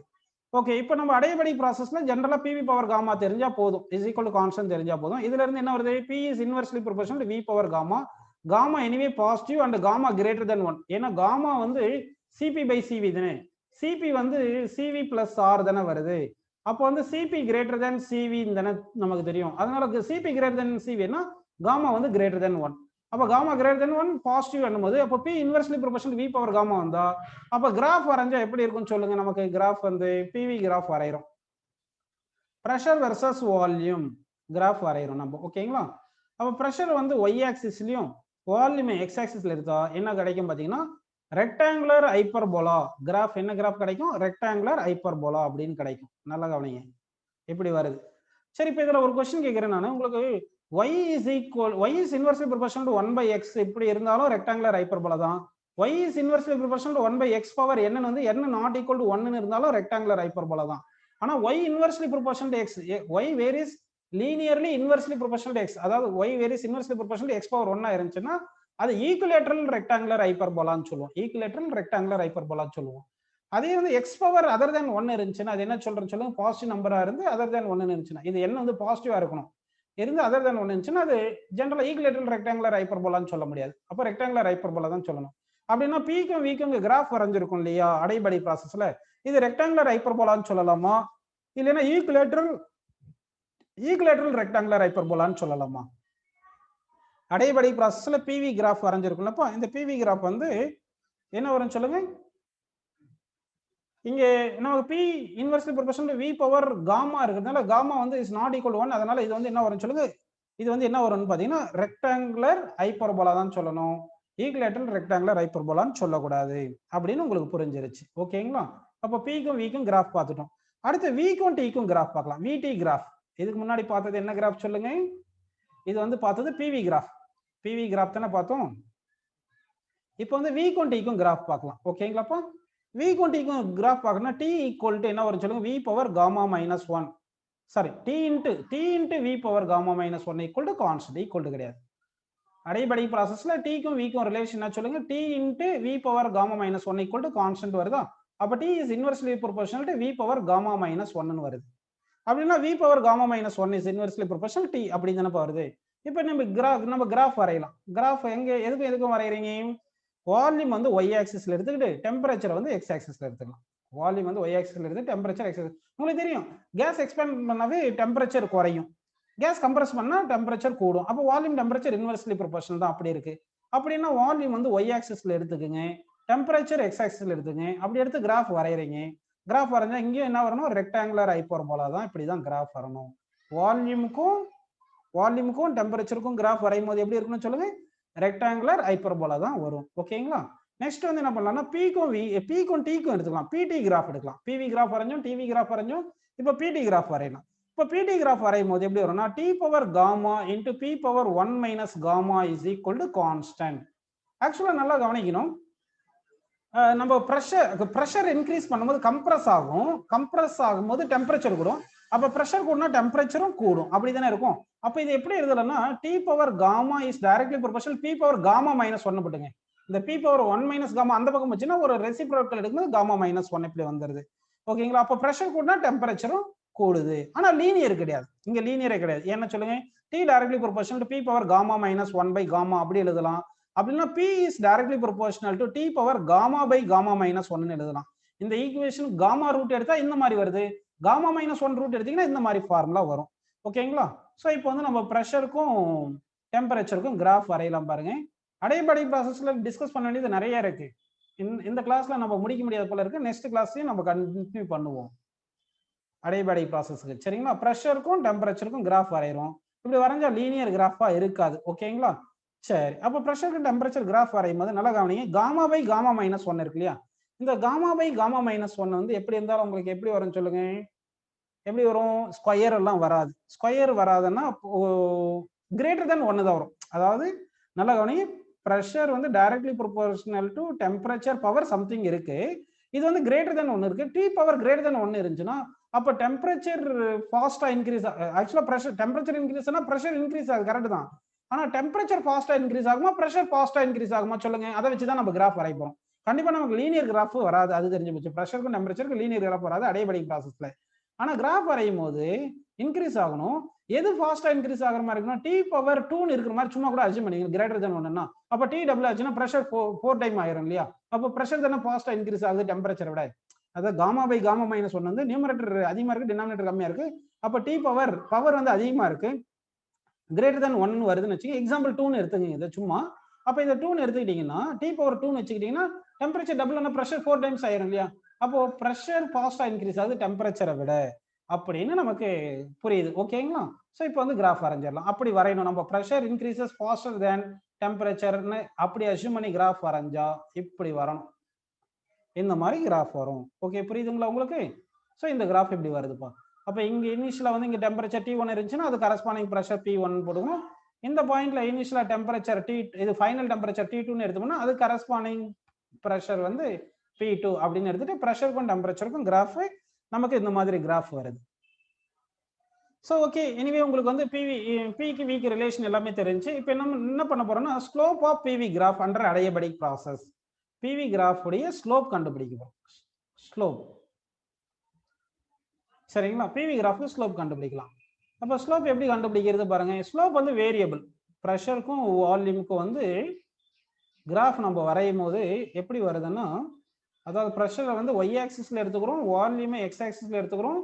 ஓகே, இப்போ நம்ம அடைபடி ப்ராசஸ்ல ஜெனரலா பிவி பவர் காமா தெரிஞ்சா போதும், இஸ் ஈக்குவல் டு கான்ஸ்டன்ட் தெரிஞ்சா போதும். இதுல இருந்து என்ன வருது, P is inversely proportional to V power gamma, gamma anyway positive and gamma greater than 1. ஏன்னா காமா வந்து சிபி பை சிவி தானே, சிபி வந்து சிவி பிளஸ் ஆர் தானே வருது. அப்போ வந்து சிபி கிரேட்டர் தென் சிவி தானே நமக்கு தெரியும். அதனால சிபி கிரேட்டர் தென் சிவினா காமா வந்து கிரேட்டர் தென் 1. அப்ப காமா கிரேட்டர் தென் 1 பாசிட்டிவ் என்னும்போது அப்போ P inversely proportional V power gamma வந்தா அப்ப கிராஃப் வரைஞ்சா எப்படி இருக்கும்னு சொல்லுங்க. நமக்கு கிராஃப் வந்து பிவி கிராஃப் வரைகிறோம், பிரஷர் வெர்சஸ் வால்யூம் கிராஃப் வரைகிறோம் நம்ம. ஓகேங்களா? அப்ப பிரஷர் வந்து ஒய் ஆக்சிஸ்லயும் வால்யூம் எக்ஸ் ஆக்சிஸ்ல இருக்கா என்ன கிடைக்கும் பாத்தீங்கன்னா, ரெக்டாங்குலர் ஹைப்பர்போலா கிராஃப். என்ன கிராஃப் கிடைக்கும், ரெக்டாங்குலர் ஹைப்பர்போலா அப்படின்னு கிடைக்கும். நல்லா கவனிங்க எப்படி வருது. சரி, இப்போ இதுல ஒரு கொஸ்டின் கேட்கிறேன் நான் உங்களுக்கு, y is inversely proportional to 1 by x இப்படி இருந்தாலும் ரெக்டாங்குலர் ஹைப்பர்போலா தான். y is inversely proportional to 1 by x power n வந்து n not equal to 1 இருந்தாலும் ரெக்டாங்குலர் ஹைப்பர்போலா தான். ஆனா y inversely proportional to x, y varies linearly inversely proportional to x, அதாவது y varies inversely proportional to x power 1 இருந்துச்சுன்னா அது equilateral rectangular ஹைப்பர்போலான்னு சொல்லுவோம், equilateral rectangular ஹைப்பர்போலான்னு சொல்லுவோம். அதே வந்து x பவர் அதர் தேன் 1 இருந்துச்சுன்னா அது என்ன சொல்றேன்னு சொல்லுங்க, பாசிட்டிவ் நம்பரா இருந்து அதர் தேன் 1 இருந்துச்சுன்னா, இது என்ன வந்து பாசிட்டிவா இருக்கணும், இருந்து அதர் தேன் 1 இருந்துச்சுன்னா அது ஜெனரலா ஈக்குலேட்டரல் ரெக்டாங்குலர் ஹைப்பர்போலான்னு சொல்ல முடியாது. அப்போ ரெக்டாங்குலர் ஹைப்பர்போலா தான் சொல்லணும். அப்படின்னா பிக்கும் விக்கும் கிராஃப் வரைஞ்சிருக்கும் இல்லையா அடைபடி ப்ராசஸ்ல, இது ரெக்டாங்குலர் ஹைப்பர்போலான்னு சொல்லலாமா, இல்லைன்னா ஈக்குலேட்டரல் ரெக்டாங்குலர் ஹைப்பர்போலான்னு சொல்லலாமா? அடைபடி ப்ராசஸ்ல பிவி கிராஃப் வரைஞ்சிருக்கும்லப்பா, இந்த பிவி கிராஃப் வந்து என்ன வரும் சொல்லுங்க. இங்க நமக்கு P inversely proportional V power gamma இருக்கிறதுனால காமா வந்து இஸ் நாட் ஈக்குவல் டு 1. அதனால இது வந்து என்ன வரும் சொல்லுங்க. இது வந்து என்ன வரும்னு பாத்தீங்கன்னா ரெக்டாங்குலர் ஹைப்பர்போலா தான் சொல்லணும். ஈக்குலேட்டரல் ரெக்டாங்குலர் ஹைப்பர்போலான்னு சொல்லக்கூடாது அப்படின்னு உங்களுக்கு புரிஞ்சிருச்சு. ஓகேங்களா? அப்போ Pக்கும் Vக்கும் கிராஃப் பார்த்துட்டோம். அடுத்து Vக்கும் Tக்கும் கிராஃப் பார்க்கலாம். VT graph. இதுக்கு முன்னாடி பார்த்தது என்ன கிராஃப் சொல்லுங்க. இது வந்து பார்த்தது PV கிராஃப். PV கிராஃப் தானே பார்த்தோம். இப்போ வந்து Vக்கும் Tக்கும் கிராஃப் பார்க்கலாம். ஓகேங்களாப்பா? Vக்கும் Tக்கும் கிராஃப் பார்க்கணும்னா T ஈக்குவல் டு என்ன வரும் சொல்லுங்க. V power gamma minus 1. Sorry T into V power gamma minus 1 equal to constant. Equal to கிடையாது. அடைபடை ப்ராசஸ்ல Tக்கும் Vக்கும் ரிலேஷன் என்ன சொல்லுங்க. T into V power gamma minus 1 equal to constant வருதா? அப்ப T is inversely proportional to V power gamma minus 1 வருது. அப்படின்னா V power gamma minus 1 is inversely proportional T அப்படி தானே வருது. இப்போ நம்ம கிராஃப் வரையலாம். கிராஃப் எதுக்கும் வரையறீங்க. வால்யூம் வந்து y ஆக்சிஸ்ல எடுத்துக்கிட்டு டெம்பரேச்சர் வந்து x ஆக்சிஸ்ல எடுத்துக்கலாம். வால்யூம் வந்து y ஆக்சிஸ்ல எடுத்து டெம்பரேச்சர் x ஆக்சிஸ். உங்களுக்கு தெரியும் கேஸ் எக்ஸ்பேண்ட் பண்ணாவே டெம்பரேச்சர் குறையும். கேஸ் கம்ப்ரஸ் பண்ணா டெம்பரேச்சர் கூடும். அப்போ வால்யூம் டெம்பரேச்சர் இன்வெர்ஸ்லி ப்ரொபோர்ஷனல் தான் அப்படி இருக்கு. அப்படின்னா வால்யூம் வந்து y ஆக்சிஸ்ல எடுத்துக்கங்க, டெம்பரேச்சர் x ஆக்சிஸ்ல எடுத்துங்க. அப்படி எடுத்து கிராஃப் வரையறீங்க. கிராஃப் வரைஞ்சா இங்கேயும் என்ன வரணும். ரெக்டாங்குலர் ஹைப்பர்போலா தான் இப்படிதான் கிராஃப் வரணும். வால்யூமுக்கும் டெம்பரேச்சருக்கும் கிராஃப் வரையும் போது எப்படி இருக்குன்னு சொல்லுங்க. ரெக்டாங்குலர் ஹைப்பர்போலா தான் வரும். ஓகேங்களா? நெக்ஸ்ட் வந்து என்ன பண்ணலாம்னா Pக்கும் Tக்கும் எடுத்துக்கலாம். PT கிராஃப் எடுக்கலாம். PV கிராஃப் வரைஞ்சோம், TV கிராஃப் வரைஞ்சோம். இப்போ PT கிராஃப் வரையலாம். இப்போ PT கிராஃப் வரையும் போது எப்படி வரும்னா T power gamma into P power 1 minus gamma is equal to constant. ஆக்சுவலா நல்லா கவனிக்கணும். நம்ம ப்ரெஷர் இன்க்ரீஸ் பண்ணும்போது கம்ப்ரஸ் ஆகும்போது டெம்பரேச்சர் கூடும். அப்ப ப்ரெஷர் கூடனா டெம்பரேச்சரும் கூடும். அப்படிதானே இருக்கும். அப்ப இது எப்படி எழுதலாம்னா T power gamma is directly proportional P power gamma minus 1 போட்டுங்க. இந்த P பவர் 1 மைனஸ் காமா அந்த பக்கம் வச்சுன்னா ஒரு ரெசிப்ரோக்கல் எடுக்கும்போது காமா மைனஸ் 1 இப்படி வந்துருது. ஓகேங்களா? அப்ப ப்ரெஷர் கூடனா டெம்பரேச்சரும் கூடுது. ஆனா லீனியர் கிடையாது. இங்க லீனியரே கிடையாது. என்ன சொல்லுங்க. T directly proportional to P power gamma minus 1 by gamma அப்படி எழுதலாம். அப்படின்னா P is directly proportional to T power gamma by gamma minus 1 எழுதலாம். இந்த ஈக்குவேஷன் காமா ரூட் எடுத்தா இந்த மாதிரி வருது. காமா மைனஸ் 1 ரூட் எடுத்தீங்கன்னா இந்த மாதிரி ஃபார்முலா வரும். ஓகேங்களா? ஸோ இப்போ வந்து நம்ம ப்ரெஷருக்கும் டெம்பரேச்சருக்கும் கிராஃப் வரையலாம் பாருங்க. அடைபடை ப்ராசஸ்ல டிஸ்கஸ் பண்ண வேண்டியது நிறைய இருக்கு. இந்த கிளாஸ்ல நம்ம முடிக்க முடியாத போல இருக்கு. நெக்ஸ்ட் கிளாஸ்லயும் நம்ம கண்டினியூ பண்ணுவோம் அடைபடை ப்ராசஸ்க்கு. சரிங்களா? ப்ரெஷருக்கும் டெம்பரேச்சருக்கும் கிராஃப் வரைகிறோம். இப்படி வரைஞ்சா லீனியர் கிராஃபா இருக்காது. ஓகேங்களா? சரி. அப்போ ப்ரெஷருக்கு டெம்பரேச்சர் கிராஃப் வரையும் போது நல்லா கவனிங்க. காமா பை காமா மைனஸ் 1 இருக்கு இல்லையா. இந்த காமா பை காமா மைனஸ் 1 வந்து எப்படி இருந்தாலும் உங்களுக்கு எப்படி வரும்னு சொல்லுங்க. எப்படி வரும். ஸ்கொயர் எல்லாம் வராது. ஸ்கொயர் வராதுன்னா கிரேட்டர் தென் 1 தான் வரும். அதாவது நல்லா கவனிங்க. ப்ரெஷர் வந்து directly proportional to temperature power something இருக்கு. இது வந்து கிரேட்டர் தென் 1 இருக்கு. T பவர் கிரேட்டர் தென் 1 இருந்துச்சுன்னா அப்ப டெம்பரேச்சர் ஃபாஸ்டா இன்க்ரீஸ். ஆக்சுவலா டெம்பரேச்சர் இன்க்ரீஸ் ஆனா ப்ரெஷர் இன்க்ரீஸ் ஆகுது. கரெக்ட் தான். ஆனா டெம்பரேச்சர் ஃபாஸ்டா இன்க்ரீஸ் ஆகுமா, ப்ரெஷர் ஃபாஸ்டா இன்க்ரீஸ் ஆகுமா சொல்லுங்க. அதை வச்சுதான் நம்ம கிராஃப் வரைய போறோம். கண்டிப்பா நமக்கு லீனியர் கிராஃப் வராது. அது தெரிஞ்சு போச்சு. ப்ரெஷருக்கும் டெம்பரேச்சருக்கு லீனியர் கிராஃப் வராது அடைபடை ப்ராசஸ்ல. ஆனா கிராஃப் வரையும் போது இன்க்ரீஸ் ஆகணும். எது ஃபாஸ்டா இன்க்ரீஸ் ஆகிற மாதிரி இருக்குன்னா T பவர் 2 இருக்கிற மாதிரி சும்மா கூட அசியூம் பண்ணிங்க. கிரேட்டர் தென் 1ன்னா அப்ப T டபுள் ஆச்சுன்னா ப்ரெஷர் 4 டைம் ஆயிரும் இல்லையா. அப்ப ப்ரெஷர் தானே ஃபாஸ்டா இன்க்ரீஸ் ஆகுது டெம்பரேச்சரை விட. அதாவது காமா பை காமா மைனஸ் 1 வந்து நியூமரேட்டர் அதிகமா இருக்கு, டினாமினேட்டர் கம்மியா இருக்கு. அப்ப T பவர் வந்து அதிகமா இருக்கு, கிரேட்டர் தென் 1 வருதுன்னு வச்சுக்கோங்க. எக்ஸாம்பிள் 2ன்னு எடுத்துக்கங்க. இது சும்மா. அப்ப இந்த 2ன்னு எடுத்துக்கிட்டீங்கன்னா T பவர் 2ன்னு வச்சுக்கிட்டீங்கன்னா டெம்பரேச்சர் டபுள் ஆனா ப்ரெஷர் 4 டைம்ஸ் ஆயிரும் இல்லையா. அப்போ ப்ரெஷர் ஃபாஸ்டா இன்க்ரீஸ் ஆகுது டெம்பரேச்சரை விட அப்படின்னு நமக்கு புரியுது. ஓகேங்களா? ஸோ இப்போ வந்து கிராஃப் வரைஞ்சிடலாம். அப்படி வரையணும். நம்ம ப்ரெஷர் இன்க்ரீசஸ் ஃபாஸ்டர் தேன் டெம்பரேச்சர்னு அப்படி அசியூம் பண்ணி கிராஃப் வரைஞ்சா இப்படி வரணும். இந்த மாதிரி கிராஃப் வரும். ஓகே, புரியுதுங்களா உங்களுக்கு? ஸோ இந்த கிராஃப் இப்படி வருதுப்பா. அப்போ இங்க இனிஷியலா வந்து இங்க டெம்பரேச்சர் T1 இருந்துச்சுன்னா அது கரஸ்பாண்டிங் ப்ரெஷர் P1 போடுவோம். இந்த பாயிண்ட்ல இனிஷியலா டெம்பரேச்சர் இது ஃபைனல் டெம்பரேச்சர் T2ன்னு எடுத்தோம்னா அது கரஸ்பாண்டிங் ப்ரெஷர் வந்து P2 அப்படின்னு எடுத்துட்டு ப்ரெஷருக்கும் டெம்பரேச்சருக்கும் கிராஃப் நமக்கு இந்த மாதிரி கிராஃப் வருது. ஸோ ஓகே, எனிவே உங்களுக்கு வந்து பிக்கு விக்கு ரிலேஷன் எல்லாமே தெரிஞ்சு. இப்போ என்ன பண்ண போறோம்னா slope of PV graph under adiabatic process. PV graph உடைய ஸ்லோப் கண்டுபிடிக்கிறோம். ஸ்லோப் சரிங்களா. PV கிராஃப்க்கு ஸ்லோப் கண்டுபிடிக்கலாம். அப்போ ஸ்லோப் எப்படி கண்டுபிடிக்கிறது பாருங்க. ஸ்லோப் வந்து வேரியபிள். ப்ரெஷருக்கும் வால்யூமுக்கும் வந்து கிராஃப் நம்ம வரையும் போது எப்படி வருதுன்னா, அதாவது ப்ரெஷரை வந்து y ஆக்சிஸ்ல எடுத்துக்கிறோம், வால்யூமை x ஆக்சிஸ்ல எடுத்துக்கிறோம்.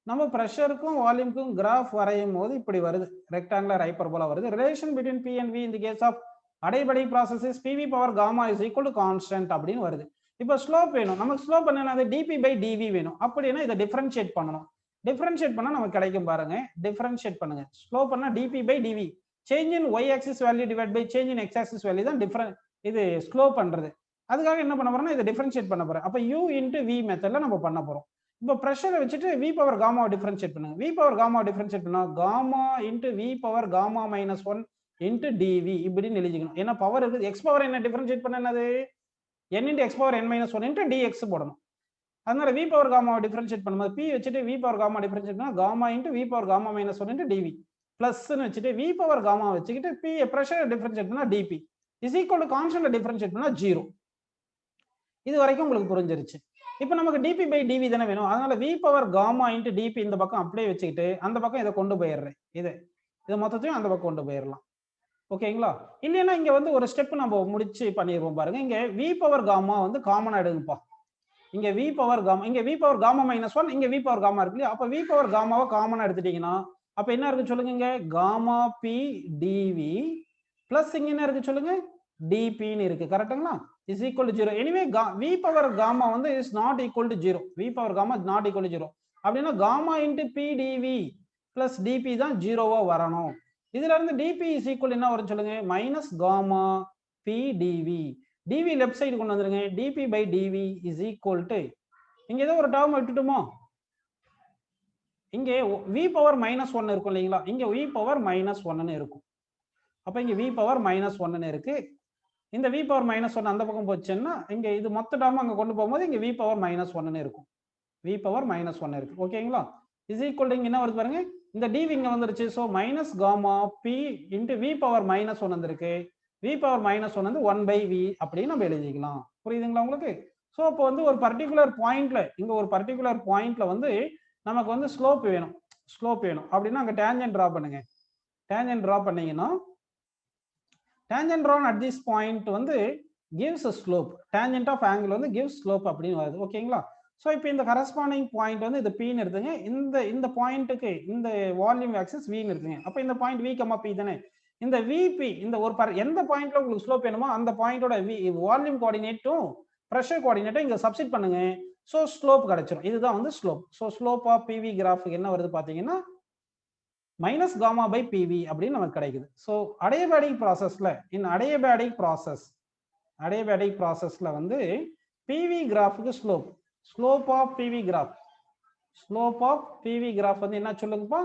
நம்ம ப்ரெஷருக்கும் வால்யூமுக்கும் கிராஃப் வரையும் போது இப்படி வருது. ரெக்டாங்குலர் ஹைப்பர்போலா வருது. Relation between P and V in the case of Adiabatic process is PV power gamma is equal to constant அப்படின்னு வருது. இப்போ ஸ்லோப் வேணும், நமக்கு ஸ்லோப் என்னது dp by dv வேணும். அப்படின்னா இதை டிஃபரன்ஷியேட் பண்ணணும். டிஃபரன்ஷியேட் பண்ணா நமக்கு கிடைக்கும் பாருங்க. டிஃபரன்ஷியேட் பண்ணுங்க. ஸ்லோப் பண்ணா dp by dv. Change in y axis value divided by change in x axis value தான் டிஃபரன் இது ஸ்லோப் பண்றது. அதுக்காக என்ன பண்ண போறோம்னா இதை டிஃபரன்ஷியேட் பண்ண போறோம். அப்ப u into v மெத்தட்ல நம்ம பண்ண போறோம். இப்போ பிரஷரை வச்சுட்டு v பவர் காமா டிஃபரன்ஷியேட் பண்ணுங்க. v பவர் காமா டிஃபரன்ஷியேட் பண்ணா gamma into v power gamma minus 1 into dv இப்படின்னு எழுதிக்கணும். ஏன்னா பவர் இருக்குது, x பவர் என்ன டிஃபரன்ஷியேட் பண்ண என்னது n into x power n minus 1 into dx போடணும். அதனால v பவர் காமா டிஃபரன்ஷியேட் பண்ணும்போது p வச்சுட்டு v பவர் காமா டிஃபரன்ஷியேட் பண்ணா gamma into v power gamma minus 1 into dv plus னு வச்சுட்டு v பவர் காமா வச்சுக்கிட்டு p பிரஷர் டிஃபரன்ஷியேட் பண்ணா dp is equal to constant differentiate பண்ணா 0. இது வரைக்கும் உங்களுக்கு புரிஞ்சிருச்சு. இப்போ நமக்கு dp by dv தானே வேணும். அதனால v power gamma into dp இந்த பக்கம் அப்படியே வச்சுக்கிட்டு அந்த பக்கம் இதை கொண்டு போயிடுறேன். இது மொத்தத்தையும் அந்த பக்கம் கொண்டு போயிடலாம். ஓகேங்களா? இல்லைன்னா இங்க வந்து ஒரு ஸ்டெப் நம்ம முடிச்சு பண்ணிடுவோம் பாருங்க. இங்க v பவர் காமா வந்து காமனா எடுங்கப்பா. இங்க v பவர் காமா, இங்க v பவர் காமா minus 1, இங்க v பவர் காமா இருக்கு இல்லையா? அப்ப v பவர் காமாவை காமனா எடுத்துட்டீங்கன்னா அப்ப என்ன இருக்கு சொல்லுங்க, இங்க காமா p dv பிளஸ் இங்க என்ன இருக்கு சொல்லுங்க dp ன்னு இருக்கு. கரெக்ட்டுங்களா? is equal to 0. Anyway v power gamma வந்து is not equal to 0. v power gamma is not equal to 0. அப்படின்னா gamma into p dv plus dp தான் 0வா வரணும். இதுல இருந்து dp is equal என்ன வரும் சொல்லுங்க, minus gamma p dv. dv left side கொண்டு வந்துருங்க. dp by dv is equal to இங்க ஏதோ ஒரு டேர்ம் விட்டுட்டுமோ, இங்க v பவர் மைனஸ் 1 இருக்கும் இல்லைங்களா? இங்க v பவர் மைனஸ் 1 இருக்கும். அப்ப இங்க v பவர் மைனஸ் 1 இருக்கு. இந்த v பவர் மைனஸ் 1 அந்த பக்கம் போச்சுன்னா இங்க இது மொத்த டேர்ம் அங்க கொண்டு போகும்போது இங்க v பவர் மைனஸ் 1 இருக்கும். v பவர் மைனஸ் 1 இருக்கு. ஓகேங்களா? is equal to இங்க என்ன வருது பாருங்க, இந்த dv இங்க வந்துருச்சு. So minus gamma p into v power minus 1 வந்திருக்கு. v பவர் மைனஸ் 1 வந்து 1 by v அப்படின்னு நம்ம எழுதிக்கலாம். புரியுதுங்களா உங்களுக்கு? சோ அப்போ வந்து ஒரு பர்டிகுலர் பாயிண்ட்ல, இங்க ஒரு பர்டிகுலர் பாயிண்ட்ல வந்து நமக்கு வந்து ஸ்லோப் வேணும். ஸ்லோப் வேணும் அப்படின்னா அங்க டேஞ்சன்ட் டிரா பண்ணுங்க. டேஞ்சன்ட் டிரா பண்ணீங்கன்னா tangent drawn at this point வந்து gives a slope. tangent of angle வந்து gives slope அப்படின்னு வருது. ஓகேங்களா? சோ இப்போ இந்த கரஸ்பாண்டிங் பாயிண்ட் வந்து இது p ன்னு எடுத்துங்க. இந்த பாயிண்ட்டுக்கு இந்த வால்யூம் ஆக்சிஸ் v ன்னு எடுத்துங்க. அப்ப இந்த பாயிண்ட் v, p தானே. இந்த vp இந்த ஒரு எந்த பாயிண்ட்ல உங்களுக்கு ஸ்லோப் வேணுமோ அந்த பாயிண்டோட வால்யூம் கோஆர்டினேட்டும் பிரஷர் கோஆர்டினேட்டும் இங்க சப்ஸ்டிட் பண்ணுங்க. சோ ஸ்லோப் கிடைச்சிரும். இதுதான் வந்து slope. So slope of pv graph என்ன வருது பாத்தீங்கன்னா மைனஸ் காமா பை pv அப்படின்னு நமக்கு கிடைக்குது. ஸோ அடியபேடிக் ப்ராசஸ்ல அடியபேடிக் ப்ராசஸ்ல வந்து pv கிராஃபுக்கு ஸ்லோப் ஆஃப் pv கிராஃப் வந்து என்ன சொல்லுங்கப்பா,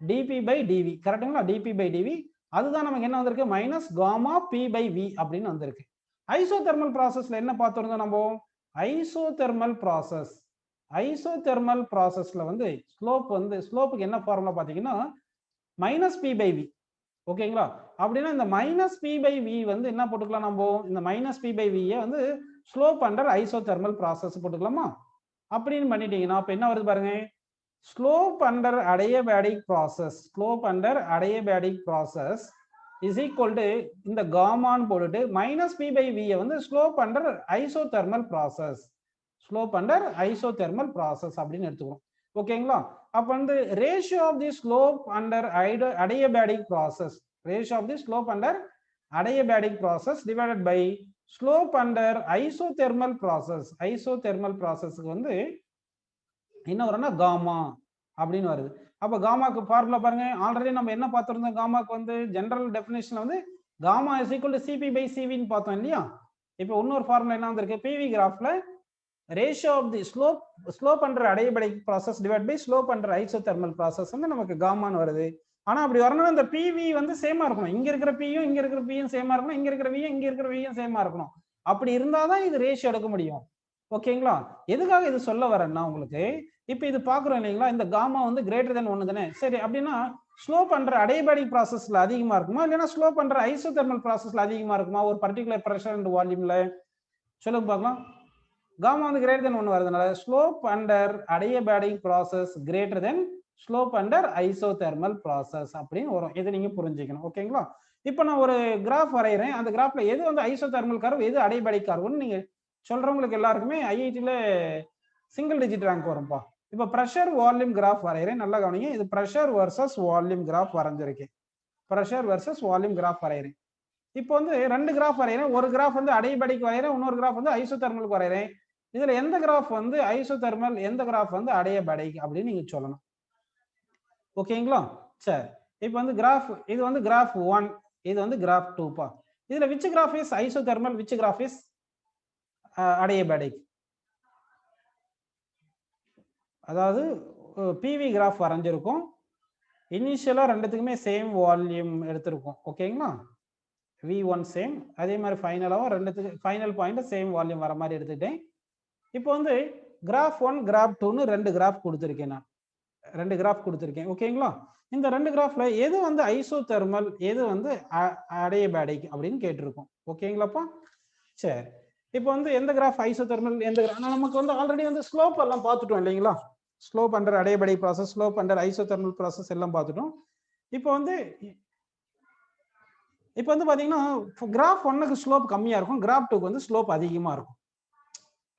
dp பை dv. கரெக்டுங்களா? dp by dv. அதுதான் நமக்கு என்ன வந்திருக்கு, minus gamma p by v அப்படின்னு வந்திருக்கு. ஐசோதெர்மல் ப்ராசஸ்ல என்ன பார்த்துருந்தோம் நம்ம, ஐசோதெர்மல் ப்ராசஸ்ல வந்து ஸ்லோப்புக்கு என்ன ஃபார்முலா பாத்தீங்கன்னா மைனஸ் p பை v. ஓகேங்களா? அப்படின்னா இந்த மைனஸ் p பை v வந்து என்ன போட்டுக்கலாம் நம்ம, இந்த மைனஸ் p பை v வந்து ஸ்லோப் அண்டர் ஐசோதெர்மல் ப்ராசஸ் போட்டுக்கலாமா? அப்படின்னு பண்ணிட்டீங்கன்னா அப்ப என்ன வருது பாருங்க, slope under adiabatic process is equal to இந்த காமான்னு போட்டுட்டு மைனஸ் p பை v வந்து ஸ்லோப் அண்டர் ஐசோதெர்மல் ப்ராசஸ் அப்படின்னு எடுத்துக்கிறோம். ஓகேங்களா? அப்ப வந்து ratio of the slope under adiabatic process divided by slope under isothermal ப்ராசஸ்க்கு வந்து என்ன வரும்னா காமா அப்படின்னு வருது. அப்ப காமாக்கு ஃபார்முலா பாருங்க. ஆல்ரெடி நம்ம என்ன பார்த்திருந்தோம், காமாக்கு வந்து ஜெனரல் டெஃபினிஷன்ல வந்து gamma is equal to CP by சிவின்னு பார்த்தோம் இல்லையா? இப்போ இன்னொரு ஃபார்முலா என்ன வந்திருக்கு, பிவி கிராஃப்ல ratio of the slope under adiabatic process divide by slope under isothermal process வந்து நமக்கு காமான்னு வருது. ஆனா அப்படி வரணும் இந்த பிவி வந்து சேமா இருக்கணும். இங்க இருக்கிற பியும் இங்க இருக்கிற பியும் சேமா இருக்கணும், இங்க இருக்கிற வியும் இங்க இருக்கிற வியும் சேமா இருக்கணும். அப்படி இருந்தாதான் இது ரேஷியோ எடுக்க முடியும். ஓகேங்களா? எதுக்காக இது சொல்ல வரேன்னா, உங்களுக்கு இப்ப இது பாக்குறோம் இல்லைங்களா, இந்த காமா வந்து கிரேட்டர் தென் 1 தானே. சரி, அப்படின்னா ஸ்லோப் அண்டர் அடியபேடிக் ப்ராசஸ்ல அதிகமா இருக்குமா, இல்லைன்னா ஸ்லோப் அண்டர் ஐசோதெர்மல் ப்ராசஸ்ல அதிகமா இருக்குமா ஒரு பர்டிகுலர் பிரஷர் அண்ட் வால்யூம்ல? சொல்லுங்க பார்க்கலாம். காமா வந்து கிரேட்டர் தென் 1 வரதுனால slope under adiabatic process greater than slope under isothermal process அப்படின்னு வரும். இதை நீங்க புரிஞ்சுக்கணும். ஓகேங்களா? இப்போ நான் ஒரு கிராஃப் வரைகிறேன். அந்த கிராஃப்ல எது வந்து ஐசோதெர்மல் கர்வ், எது அடியபேடிக் கர்வ்னு நீங்க சொல்றவங்களுக்கு எல்லாருக்குமே ஐஐடில சிங்கிள் டிஜிட் ரேங்க் வரும்பா. இப்போ ப்ரெஷர் வால்யூம் கிராஃப் வரைகிறேன். நல்லா கவனிங்க. இது ப்ரெஷர் வர்சஸ் வால்யூம் கிராஃப் வரைஞ்சிருக்கேன். ப்ரெஷர் வர்சஸ் வால்யூம் கிராஃப் வரைகிறேன். இப்போ வந்து ரெண்டு கிராஃப் வரைகிறேன். ஒரு கிராஃப் வந்து அடியபடிக்கு வரைகிறேன், இன்னொரு கிராஃப் வந்து ஐசோதெர்மலுக்கு வரைகிறேன். இதுல எந்த கிராஃப் வந்து ஐசோதெர்மல், எந்த கிராஃப் வந்து அடியபடிக் அப்படின்னு நீங்க சொல்லணும். ஓகேங்களா? சரி. இப்போ வந்து கிராஃப் இது வந்து கிராஃப் 1, இது வந்து கிராஃப் 2 பா. இதுல which graph is isothermal, which graph is adiabatic? அதாவது பிவி கிராஃப் வரைஞ்சிருக்கும். இனிஷியலா ரெண்டுத்துக்குமே சேம் வால்யூம் எடுத்திருக்கும். ஓகேங்களா? V1 சேம், அதே மாதிரி ஃபைனலாவும் ரெண்டுத்துக்கு ஃபைனல் பாயிண்ட் சேம் வால்யூம் வர மாதிரி எடுத்துட்டேன். இப்போ வந்து கிராஃப் 1 கிராஃப் 2ன்னு ரெண்டு கிராஃப் கொடுத்துருக்கேன். நான் ரெண்டு கிராஃப் கொடுத்துருக்கேன். ஓகேங்களா? இந்த ரெண்டு கிராஃப்ல எது வந்து ஐசோதெர்மல், எது வந்து அடியபேடிக் அப்படின்னு கேட்டிருக்கோம். ஓகேங்களாப்பா? சரி. இப்போ வந்து எந்த கிராஃப் ஐசோதெர்மல், எந்த நமக்கு வந்து ஆல்ரெடி வந்து ஸ்லோப் எல்லாம் பார்த்துட்டோம் இல்லைங்களா? Slope under adiabatic process, slope under isothermal process எல்லாம் பார்த்துட்டோம். இப்போ வந்து பாத்தீங்கன்னா கிராஃப் 1க்கு ஸ்லோப் கம்மியா இருக்கும், கிராஃப் 2க்கு வந்து ஸ்லோப் அதிகமா இருக்கும்.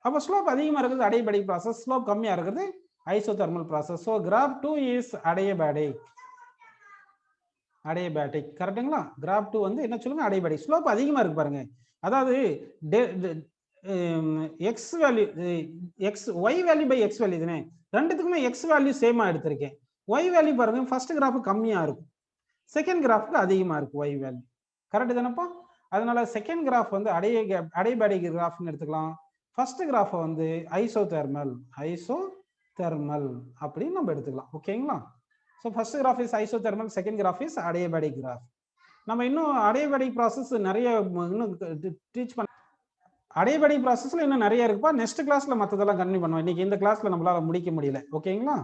அப்போ ஸ்லோப் அதிகமா இருக்கிறது அடியபடிக் ப்ராசஸ், ஸ்லோப் கம்மியா இருக்கிறது isothermal process. So graph 2 is adiabatic. Adiabatic கரெக்ட்டுங்களா? கிராஃப் 2 வந்து என்ன சொல்லுங்க? அடியபேட்டிக். ஸ்லோப் அதிகமா இருக்கு பாருங்க. அதாவது X value Y value by X value தானே, ரெண்டுத்துக்குமே எக்ஸ் வேல்யூ சேமா எடுத்திருக்கேன். ஒய் வேல்யூ பாருங்க, ஃபர்ஸ்ட் கிராஃப் கம்மியா இருக்கும், செகண்ட் கிராஃப்க்கு அதிகமா இருக்கு ஒய் வேல்யூ. கரெக்ட் தானப்பா? அதனால செகண்ட் கிராஃப் வந்து அடியபேட்டிக் கிராஃப்னு எடுத்துக்கலாம். ஃபர்ஸ்ட் கிராஃப் வந்து ஐசோதெர்மல் அப்படின்னு நம்ம எடுத்துக்கலாம். ஓகேங்களா? So first graph is isothermal, second graph is adiabatic graph. நம்ம இன்னும் அடியபேட்டிக் ப்ராசஸ் நிறைய இன்னும் டீச் பண்ண, அடியபேட்டிக் ப்ராசஸ்ல இன்னும் நிறைய இருக்குப்பா. நெக்ஸ்ட் கிளாஸ்ல மற்றதெல்லாம் கண்டினியூ பண்ணுவோம். இன்னைக்கு இந்த கிளாஸ்ல நம்மளால முடிக்க முடியல. ஓகேங்களா?